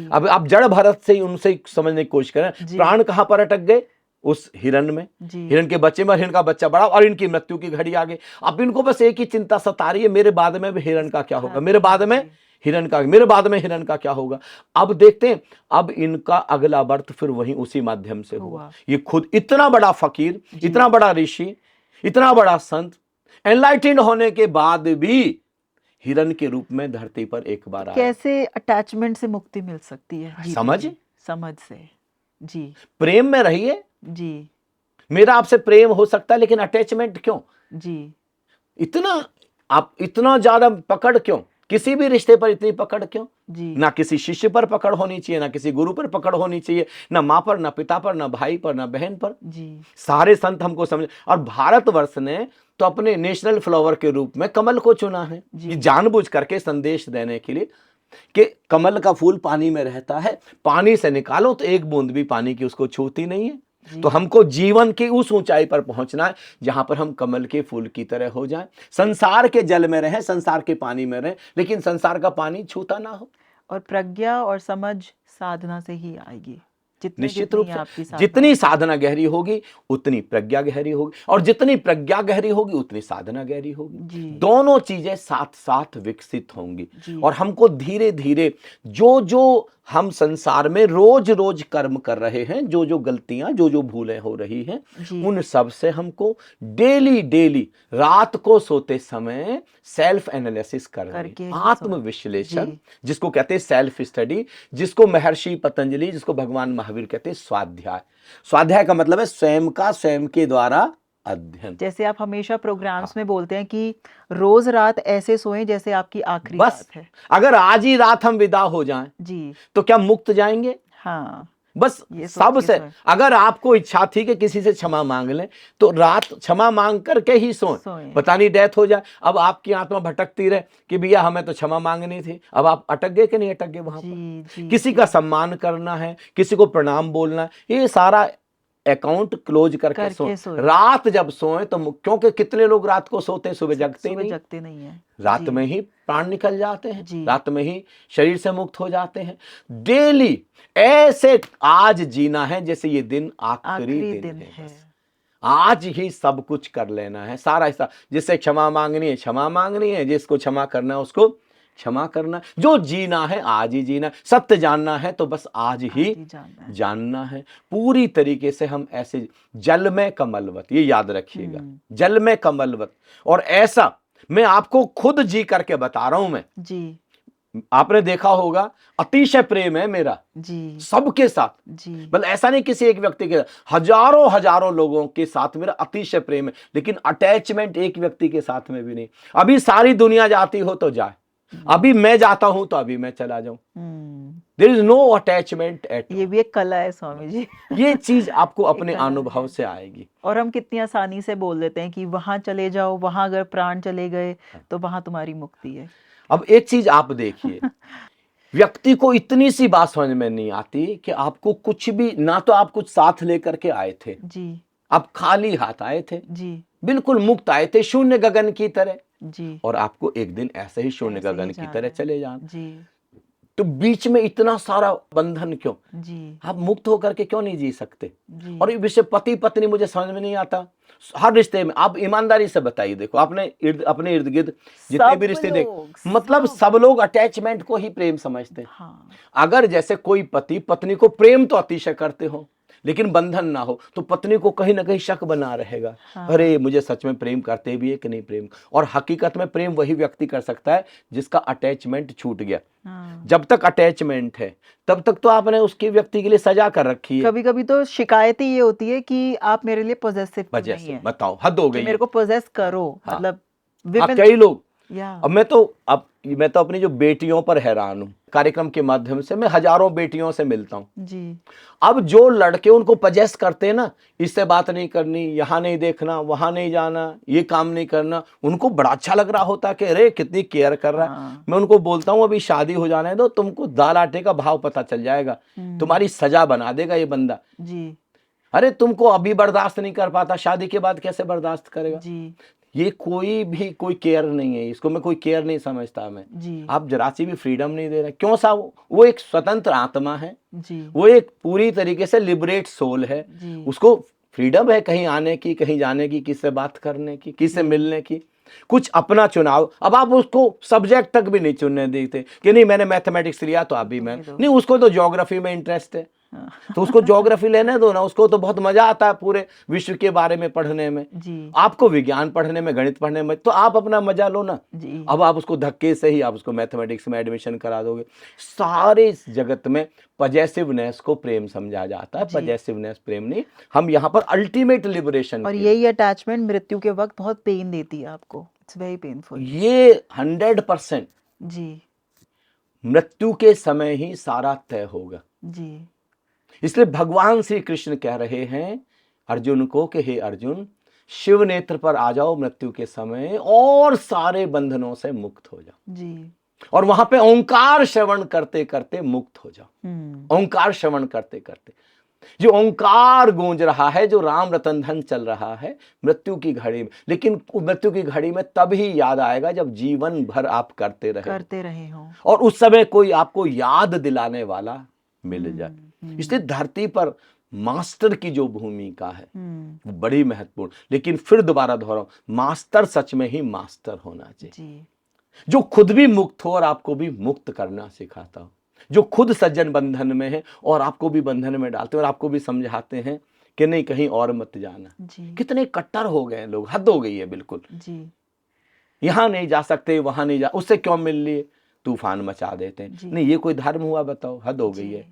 अब आप जड़ भरत से उनसे समझने की कोशिश करें, प्राण कहां पर अटक गए, उस हिरण में, हिरण के बच्चे में। हिरण का बच्चा बड़ा और इनकी मृत्यु की घड़ी आ गई। अब इनको बस एक ही चिंता सता रही है, मेरे बाद में भी हिरण का क्या होगा, मेरे बाद में हिरण का, मेरे बाद में हिरण का क्या होगा। अब देखते हैं, अब इनका अगला बर्थ फिर वहीं उसी माध्यम से हुआ। ये खुद इतना बड़ा फकीर, इतना बड़ा ऋषि, इतना बड़ा संत, एनलाइटेंड होने के बाद भी हिरण के रूप में धरती पर एक बार आया।
कैसे अटैचमेंट से मुक्ति मिल सकती है? समझ से जी,
प्रेम में रहिए
जी।
मेरा आपसे प्रेम हो सकता है, लेकिन अटैचमेंट क्यों जी? इतना ज्यादा पकड़ क्यों? किसी भी रिश्ते पर इतनी पकड़ क्यों जी? ना किसी शिष्य पर पकड़ होनी चाहिए, ना किसी गुरु पर पकड़ होनी चाहिए, ना माँ पर, ना पिता पर, ना भाई पर, ना बहन पर जी। सारे संत हमको समझ, और भारतवर्ष ने तो अपने नेशनल फ्लावर के रूप में कमल को चुना है, जानबूझ करके संदेश देने के लिए कि कमल का फूल पानी में रहता है, पानी से निकालो तो एक बूंद भी पानी की उसको छूती नहीं है।
जी।
तो हमको जीवन की उस ऊंचाई पर पहुंचना है जहां पर हम कमल के फूल की तरह हो जाएं, संसार के जल में रहें, संसार के पानी में रहें, लेकिन संसार का पानी छूता ना हो।
और प्रज्ञा और समझ साधना से ही आएगी।
निश्चित रूप
जितनी
से
आपकी
जितनी साधना गहरी होगी उतनी प्रज्ञा गहरी होगी, और जितनी प्रज्ञा गहरी होगी उतनी साधना गहरी होगी।
जी।
दोनों चीजें साथ साथ विकसित होंगी।
जी।
और हमको धीरे धीरे जो जो हम संसार में रोज रोज कर्म कर रहे हैं, जो जो गलतियां, जो जो भूलें हो रही हैं,
जी।
उन सब से हमको डेली डेली रात को सोते समय सेल्फ एनालिसिस करके
करके ही
आत्मविश्लेषण,
जी।
जिसको कहते हैं सेल्फ स्टडी, जिसको महर्षि पतंजलि, जिसको भगवान महावीर कहते हैं स्वाध्याय। स्वाध्याय का मतलब है स्वयं का स्वयं के द्वारा अध्ययन।
जैसे आप हमेशा प्रोग्राम्स में बोलते हैं कि रोज रात ऐसे सोएं जैसे आपकी आखिरी
बस
रात है।
अगर आज ही रात हम विदा हो जाएं
जी।
तो क्या मुक्त जाएंगे?
हाँ,
बस
ये सोच के
सबसे
सोएं।
अगर आपको इच्छा थी कि किसी से क्षमा मांग लें तो रात क्षमा मांग करके ही सोएं। पता नहीं डेथ हो जाए, अब आपकी आत्मा भटकती रहे कि भैया हमें तो क्षमा मांगनी थी, अब आप अटक गए कि नहीं अटक गए वहां पर।
जी।
किसी का सम्मान करना है, किसी को प्रणाम बोलना है, ये सारा अकाउंट क्लोज करके सोएं। रात जब सोएं तो क्योंकि कितने लोग रात को सोते हैं, सुबह जगते नहीं है। रात
जी।
में ही प्राण निकल जाते हैं,
जी।
रात में ही शरीर से मुक्त हो जाते हैं। डेली ऐसे आज जीना है जैसे ये दिन आखिरी दिन है। बस आज ही सब कुछ कर लेना है, सारा हिस्सा। जिससे क्षमा मांगनी है क्षमा मांगनी है, जिसको क्षमा करना है उसको क्षमा करना, जो जीना है आज ही जीना, सत्य जानना है तो बस आज ही जानना है। पूरी तरीके से हम ऐसे जल में कमलवत, ये याद रखिएगा, जल में कमलवत। और ऐसा मैं आपको खुद जी करके बता रहा हूं मैं जी। आपने देखा होगा अतिशय प्रेम है मेरा जी सबके साथ जी। मतलब ऐसा नहीं किसी एक व्यक्ति के, हजारों हजारों लोगों के साथ मेरा अतिशय प्रेम है, लेकिन अटैचमेंट एक व्यक्ति के साथ में भी नहीं। अभी सारी दुनिया जाती हो तो जाए, अभी मैं जाता हूं तो अभी मैं चला जाऊं। There is no attachment at.
ये भी एक कला है स्वामी जी।
ये चीज आपको अपने अनुभव से आएगी।
और हम कितनी आसानी से बोल देते हैं कि वहां चले जाओ, वहां अगर प्राण चले गए तो वहां तुम्हारी मुक्ति है।
अब एक चीज आप देखिए, व्यक्ति को इतनी सी बात समझ में नहीं आती कि आपको कुछ भी ना, तो आप कुछ साथ लेकर के आए थे जी, आप खाली हाथ आए थे जी, बिल्कुल मुक्त आए थे, शून्य गगन की तरह जी, और आपको एक दिन ऐसे ही शून्य गगन की तरह चले जाना जी। तो बीच में इतना सारा बंधन क्यों जी? आप मुक्त होकर के क्यों नहीं जी सकते जी? और ये विषय पति पत्नी मुझे समझ में नहीं आता। हर रिश्ते में आप ईमानदारी से बताइए, देखो आपने अपने इर्द गिर्द जितने भी रिश्ते देख, मतलब सब लोग अटैचमेंट को ही प्रेम समझते हैं। हाँ। अगर जैसे कोई पति पत्नी को प्रेम तो अतिशय करते हो, लेकिन बंधन ना हो तो पत्नी को कहीं ना कहीं शक बना रहेगा। हाँ। अरे मुझे सच में प्रेम करते भी है कि नहीं प्रेम। और हकीकत में प्रेम वही व्यक्ति कर सकता है जिसका अटैचमेंट छूट गया। हाँ। जब तक अटैचमेंट है तब तक तो आपने उसकी व्यक्ति के लिए सजा कर रखी है।
कभी कभी तो शिकायत ही ये होती है कि आप मेरे लिए पॉजेसिव नहीं है।
बताओ, हद हो गई,
मेरे को पॉजेस करो। हाँ। मतलब
कई लोग, अब मैं तो अपनी जो बेटियों पर हैरान हूँ। कार्यक्रम के माध्यम से मैं हजारों बेटियों से मिलता हूँ जी। अब जो लड़के उनको पजेस करते हैं ना, इससे बात नहीं करनी, यहाँ नहीं देखना, वहां नहीं जाना, ये काम नहीं करना, उनको बड़ा अच्छा लग रहा होता कि अरे कितनी केयर कर रहा है। मैं उनको बोलता हूँ अभी शादी हो जाने दो, तुमको दाल आटे का भाव पता चल जाएगा, तुम्हारी सजा बना देगा ये बंदा जी। अरे तुमको अभी बर्दाश्त नहीं कर पाता, शादी के बाद कैसे बर्दाश्त करेगा जी? ये कोई केयर नहीं है, इसको मैं कोई केयर नहीं समझता मैं जी। आप जरा सी भी फ्रीडम नहीं दे रहे, क्यों सा? वो एक स्वतंत्र आत्मा है जी। वो एक पूरी तरीके से लिबरेट सोल है जी। उसको फ्रीडम है कहीं आने की, कहीं जाने की, किससे बात करने की, किससे मिलने की, कुछ अपना चुनाव। अब आप उसको सब्जेक्ट तक भी नहीं चुनने देते कि नहीं मैंने मैथमेटिक्स लिया तो अभी मैं नहीं, उसको तो ज्योग्राफी में इंटरेस्ट है तो उसको ज्योग्राफी लेने दो ना, उसको तो बहुत मजा आता है पूरे विश्व के बारे में पढ़ने में जी। आपको विज्ञान पढ़ने में, गणित पढ़ने में, तो आप अपना मजा लो ना जी। अब आप उसको धक्के से ही आप उसको मैथमेटिक्स में एडमिशन करा दोगे। सारे जगत में पजेसिवनेस को प्रेम समझा जाता है, पजेसिवनेस प्रेम नहीं। हम यहाँ पर अल्टीमेट लिबरेशन,
और यही अटैचमेंट मृत्यु के वक्त बहुत पेन देती है आपको, इट्स वेरी पेनफुल।
ये 100%
जी,
मृत्यु के समय ही सारा तय होगा जी। इसलिए भगवान श्री कृष्ण कह रहे हैं अर्जुन को कि हे अर्जुन, शिव नेत्र पर आ जाओ मृत्यु के समय और सारे बंधनों से मुक्त हो जाओ जी। और वहां पे ओंकार श्रवण करते करते मुक्त हो जाओ। ओंकार श्रवण करते करते जो ओंकार गूंज रहा है, जो राम रतन धन चल रहा है मृत्यु की घड़ी में। लेकिन मृत्यु की घड़ी में तभी याद आएगा जब जीवन भर आप करते रहे
हो
और उस समय कोई आपको याद दिलाने वाला मिल जाए। इसलिए धरती पर मास्टर की जो भूमिका है वो बड़ी महत्वपूर्ण। लेकिन फिर दोबारा दोहराऊं, मास्टर सच में ही मास्टर होना चाहिए, जो खुद भी मुक्त हो और आपको भी मुक्त करना सिखाता हो, जो खुद सज्जन बंधन में है और आपको भी बंधन में डालते हैं और आपको भी समझाते हैं कि नहीं कहीं और मत जाना। कितने कट्टर हो गए लोग, हद हो गई है बिल्कुल जी। यहां नहीं जा सकते, वहां नहीं जा, उससे क्यों मिल लिए, तूफान मचा देते हैं। नहीं, ये कोई धर्म हुआ बताओ, हद हो गई है।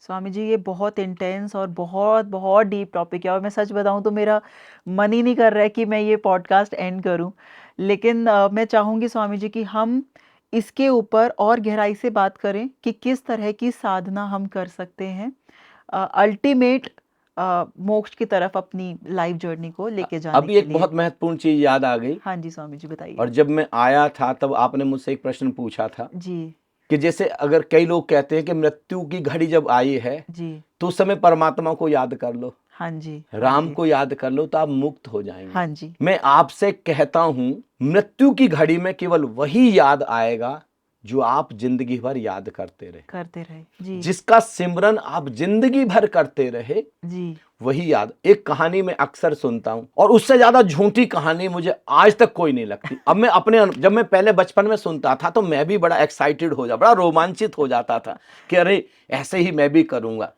स्वामी जी ये बहुत इंटेंस और बहुत बहुत डीप टॉपिक है और मैं सच बताऊं तो मेरा मन ही नहीं कर रहा है कि मैं ये पॉडकास्ट एंड करूं, लेकिन मैं चाहूंगी स्वामी जी कि हम इसके ऊपर और गहराई से बात करें कि किस तरह की साधना हम कर सकते हैं अल्टीमेट मोक्ष की तरफ अपनी लाइफ जर्नी को लेके जाने
अभी एक बहुत महत्वपूर्ण चीज याद आ गई।
हाँ जी स्वामी जी बताइए।
और जब मैं आया था तब आपने मुझसे एक प्रश्न पूछा था
जी
कि जैसे अगर कई लोग कहते हैं कि मृत्यु की घड़ी जब आई है
जी
तो उस समय परमात्मा को याद कर लो,
हाँ जी,
राम को याद कर लो तो आप मुक्त हो जाएंगे।
हाँ जी। मैं
आपसे कहता हूं मृत्यु की घड़ी में केवल वही याद आएगा जो आप जिंदगी भर याद करते रहे
जी।
जिसका सिमरन आप जिंदगी भर करते रहे
जी,
वही याद। एक कहानी में अक्सर सुनता हूं और उससे ज्यादा झूठी कहानी मुझे आज तक कोई नहीं लगती। अब मैं अपने जब मैं पहले बचपन में सुनता था तो मैं भी बड़ा एक्साइटेड हो जाता, बड़ा रोमांचित हो जाता था कि अरे ऐसे ही मैं भी करूंगा।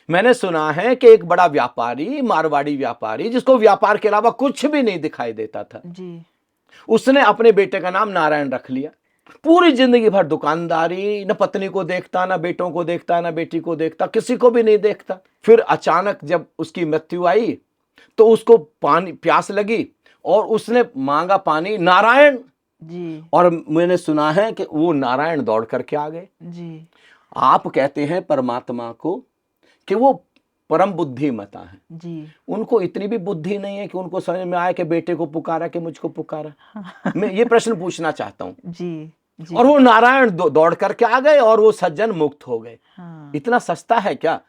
मैंने सुना है कि एक बड़ा व्यापारी, मारवाड़ी व्यापारी, जिसको व्यापार के अलावा कुछ भी नहीं दिखाई देता था
जी,
उसने अपने बेटे का नाम नारायण रख लिया। पूरी जिंदगी भर दुकानदारी, न पत्नी को देखता, न बेटों को देखता, न बेटी को देखता, किसी को भी नहीं देखता। फिर अचानक जब उसकी मृत्यु आई तो उसको पानी प्यास लगी और उसने मांगा पानी, नारायण
जी।
और मैंने सुना है कि वो नारायण दौड़ करके आ गए
जी।
आप कहते हैं परमात्मा को कि वो परम बुद्धिमता है
जी।
उनको इतनी भी बुद्धि नहीं है कि उनको समझ में आए कि बेटे को पुकारा कि मुझको पुकारा। मैं ये प्रश्न पूछना चाहता हूँ
जी, जी।
और वो नारायण दौड़ करके आ गए और वो सज्जन मुक्त हो गए।
हाँ।
इतना सस्ता है क्या?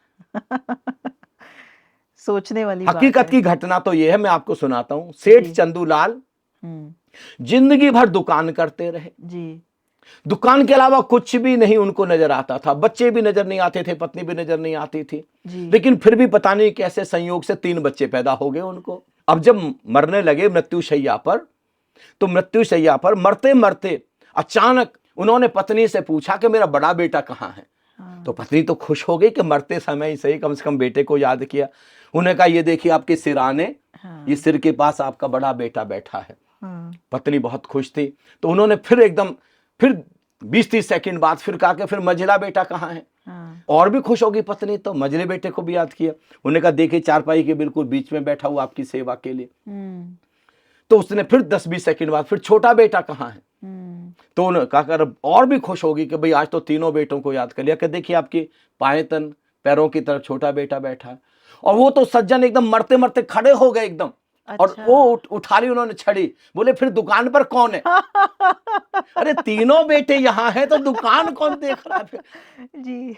सोचने वाली
हकीकत की घटना तो ये है, मैं आपको सुनाता हूँ। सेठ चंदूलाल जिंदगी भर दुकान करते रहे जी। दुकान के अलावा कुछ भी नहीं उनको नजर आता था, बच्चे भी नजर नहीं आते थे, पत्नी भी नजर नहीं आती थी जी। लेकिन फिर भी पता नहीं कैसे संयोग से 3 बच्चे पैदा हो गए उनको। अब जब मरने लगे मृत्युशैया पर, तो मृत्युशैया पर मरते मरते अचानक उन्होंने पत्नी से पूछा कि मेरा बड़ा बेटा कहाँ है। तो पत्नी तो खुश हो गई कि मरते समय ही सही कम से कम बेटे को याद किया। उन्हें कहा ये देखिए आपके सिराने, ये सिर के पास आपका बड़ा बेटा बैठा है। पत्नी बहुत खुश थी। तो उन्होंने फिर 20-30 सेकंड बाद फिर कहा कि फिर मझला बेटा कहाँ है। और भी खुश होगी पत्नी, तो मझले बेटे को भी याद किया। उन्होंने कहा देखिए चारपाई के बिल्कुल बीच में बैठा हुआ आपकी सेवा के लिए। तो उसने फिर 10-20 सेकंड बाद फिर छोटा बेटा कहाँ है। तो उन्होंने कहा और भी खुश होगी कि भाई आज तो तीनों बेटों को याद कर लिया कि देखिए आपके पायतन पैरों की तरफ छोटा बेटा बैठा है। और वो तो सज्जन एकदम मरते मरते खड़े हो गए एकदम। अच्छा। और वो उठा ली उन्होंने छड़ी, बोले फिर दुकान पर कौन है? अरे तीनों बेटे यहाँ हैं तो दुकान कौन देख रहा है जी।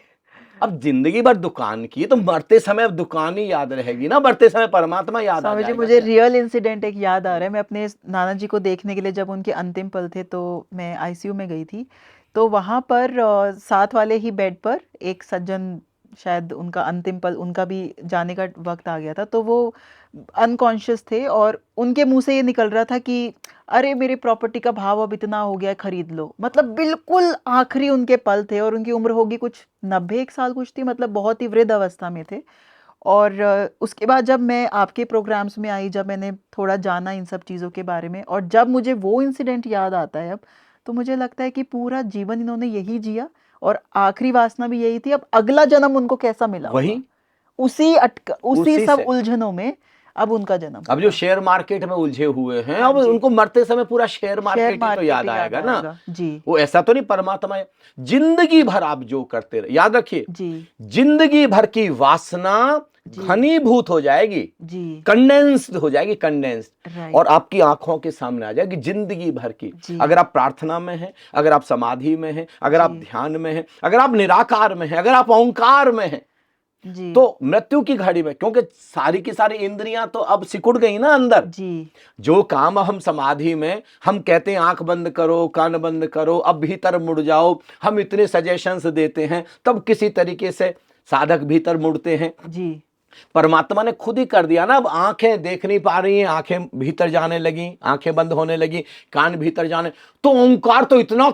अब जिंदगी भर दुकान की तो मरते समय अब दुकान ही याद रहेगी ना, मरते समय परमात्मा याद आ जाएगा।
मुझे रियल इंसिडेंट एक याद आ रहा है। मैं अपने नाना जी को देखने के लिए जब उनके अंतिम पल थे तो मैं आईसीयू में गई थी। तो वहाँ पर साथ वाले ही बेड पर एक सज्जन, शायद उनका अंतिम पल, उनका भी जाने का वक्त आ गया था, तो वो अनकॉन्शियस थे और उनके मुंह से ये निकल रहा था कि अरे मेरी प्रॉपर्टी का भाव अब इतना हो गया है, खरीद लो। मतलब बिल्कुल आखिरी उनके पल थे और उनकी उम्र होगी कुछ 91 साल कुछ थी, मतलब बहुत ही वृद्ध अवस्था में थे। और उसके बाद जब मैं आपके प्रोग्राम्स में आई, जब मैंने थोड़ा जाना इन सब चीज़ों के बारे में, और जब मुझे वो इंसिडेंट याद आता है अब, तो मुझे लगता है कि पूरा जीवन इन्होंने यही जिया और आखिरी वासना भी यही थी। अब अगला जन्म उनको कैसा मिला,
वही
उसी सब उलझनों में अब उनका जन्म।
अब जो शेयर मार्केट में उलझे हुए हैं, अब उनको मरते समय पूरा शेयर मार्केट ही तो याद आएगा ना जी। वो ऐसा तो नहीं परमात्मा है। जिंदगी भर आप जो करते रहे, याद रखिए जिंदगी भर की वासना घनीभूत हो जाएगी जी, कंडेंस्ड हो जाएगी, कंडेंस्ड, और आपकी आंखों के सामने आ जाएगी जिंदगी भर की। अगर आप प्रार्थना में हैं, अगर आप समाधि में हैं, अगर आप ध्यान में हैं, अगर आप निराकार में हैं, अगर आप ओंकार में हैं,
जी।
तो मृत्यु की घड़ी में, क्योंकि सारी की सारी इंद्रियां तो अब सिकुड़ गई ना अंदर
जी।
जो काम हम समाधि में हम कहते हैं आंख बंद करो, कान बंद करो, अब भीतर मुड़ जाओ, हम इतने सजेशंस देते हैं, तब किसी तरीके से साधक भीतर मुड़ते हैं।
जी।
परमात्मा ने खुद ही कर दिया ना, अब आंखें देख नहीं पा रही हैं, आंखें भीतर जाने लगी, आंखें बंद होने लगी, कान भीतर जाने, तो ओंकार तो इतना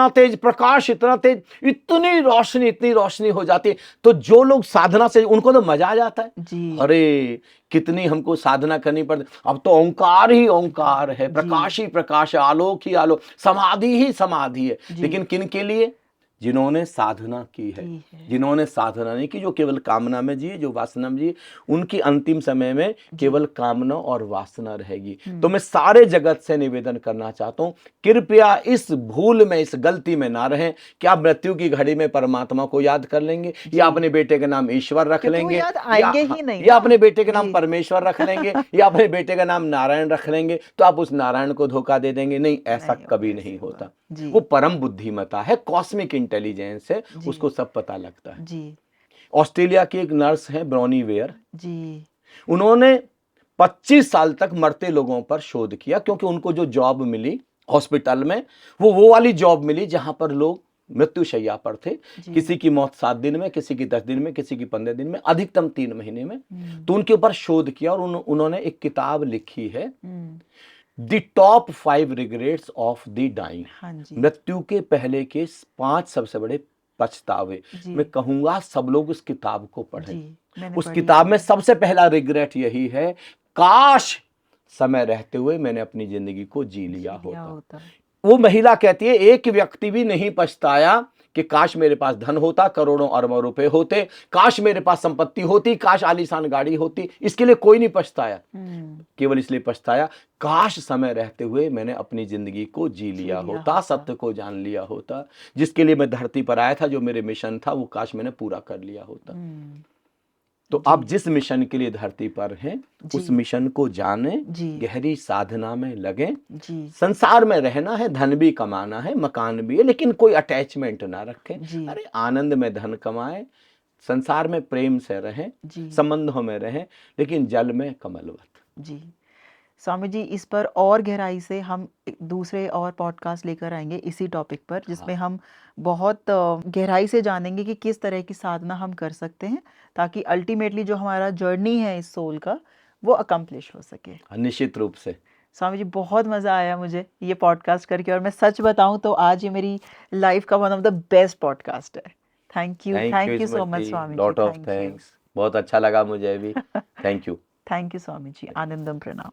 तेज प्रकाश, इतना तेज, इतनी रोशनी हो जाती है। तो जो लोग साधना से, उनको तो मजा आ जाता है
जी।
अरे कितनी हमको साधना करनी पड़ती, अब तो ओंकार ही ओंकार है, प्रकाश ही प्रकाश है, आलोक ही आलोक, समाधि ही समाधि है। लेकिन किन के लिए? जिन्होंने साधना की है। जिन्होंने साधना नहीं की, जो केवल कामना में जिए, जो वासना में जिए, उनकी अंतिम समय में केवल कामना और वासना रहेगी। तो मैं सारे जगत से निवेदन करना चाहता हूं, कृपया इस भूल में, इस गलती में ना रहें कि आप मृत्यु की घड़ी में परमात्मा को याद कर लेंगे, या अपने बेटे के नाम ईश्वर रख लेंगे, या अपने बेटे के नाम परमेश्वर रख लेंगे, या अपने बेटे का नाम नारायण रख लेंगे, तो आप उस नारायण को धोखा दे देंगे। नहीं, ऐसा कभी नहीं होता। वो परम बुद्धिमता है, कॉस्मिक इंटेलिजेंस है, उसको सब पता लगता है जी। ऑस्ट्रेलिया की एक नर्स है ब्रॉनी वेयर जी, उन्होंने 25 साल तक मरते लोगों पर शोध किया, क्योंकि उनको जो जॉब मिली हॉस्पिटल में, वो वाली जॉब मिली जहां पर लोग मृत्युशैया पर थे। किसी की मौत 7 दिन में, किसी की 10 दिन में, किसी की 15 दिन में, अधिकतम 3 महीने में। तो उनके ऊपर शोध किया और उन्होंने एक किताब लिखी है, the top 5 regrets of the dying. मृत्यु के पहले के 5 सबसे बड़े पछतावे। मैं कहूंगा सब लोग उस किताब को पढ़ें। उस किताब में सबसे पहला रिग्रेट यही है, काश समय रहते हुए मैंने अपनी जिंदगी को जी लिया होता। वो महिला कहती है, एक व्यक्ति भी नहीं पछताया कि काश मेरे पास धन होता, करोड़ों अरबों रुपए होते, काश मेरे पास संपत्ति होती, काश आलीशान गाड़ी होती, इसके लिए कोई नहीं पछताया। केवल इसलिए पछताया, काश समय रहते हुए मैंने अपनी जिंदगी को जी लिया होता, सत्य को जान लिया होता, जिसके लिए मैं धरती पर आया था, जो मेरे मिशन था, वो काश मैंने पूरा कर लिया होता। तो आप जिस मिशन के लिए धरती पर हैं, उस मिशन को जाने, गहरी साधना में लगे। संसार में रहना है, धन भी कमाना है, मकान भी है, लेकिन कोई अटैचमेंट ना रखें। अरे आनंद में धन कमाएं, संसार में प्रेम से रहें, संबंधों में रहें, लेकिन जल में कमलवत।
जी स्वामी जी, इस पर और गहराई से हम दूसरे और पॉडकास्ट लेकर आएंगे इसी टॉपिक पर, जिसमें हम बहुत गहराई से जानेंगे कि किस तरह की साधना हम कर सकते हैं, ताकि अल्टीमेटली जो हमारा जर्नी है इस सोल का, वो अकम्प्लिश हो सके।
निश्चित रूप से
स्वामी जी, बहुत मज़ा आया मुझे ये पॉडकास्ट करके, और मैं सच बताऊं तो आज ये मेरी लाइफ का one of the best podcast है। Thank you so much Swami ji.
Lot of thanks, बहुत अच्छा लगा मुझे भी। Thank you.
Thank you Swami ji. आनंदम प्रणाम।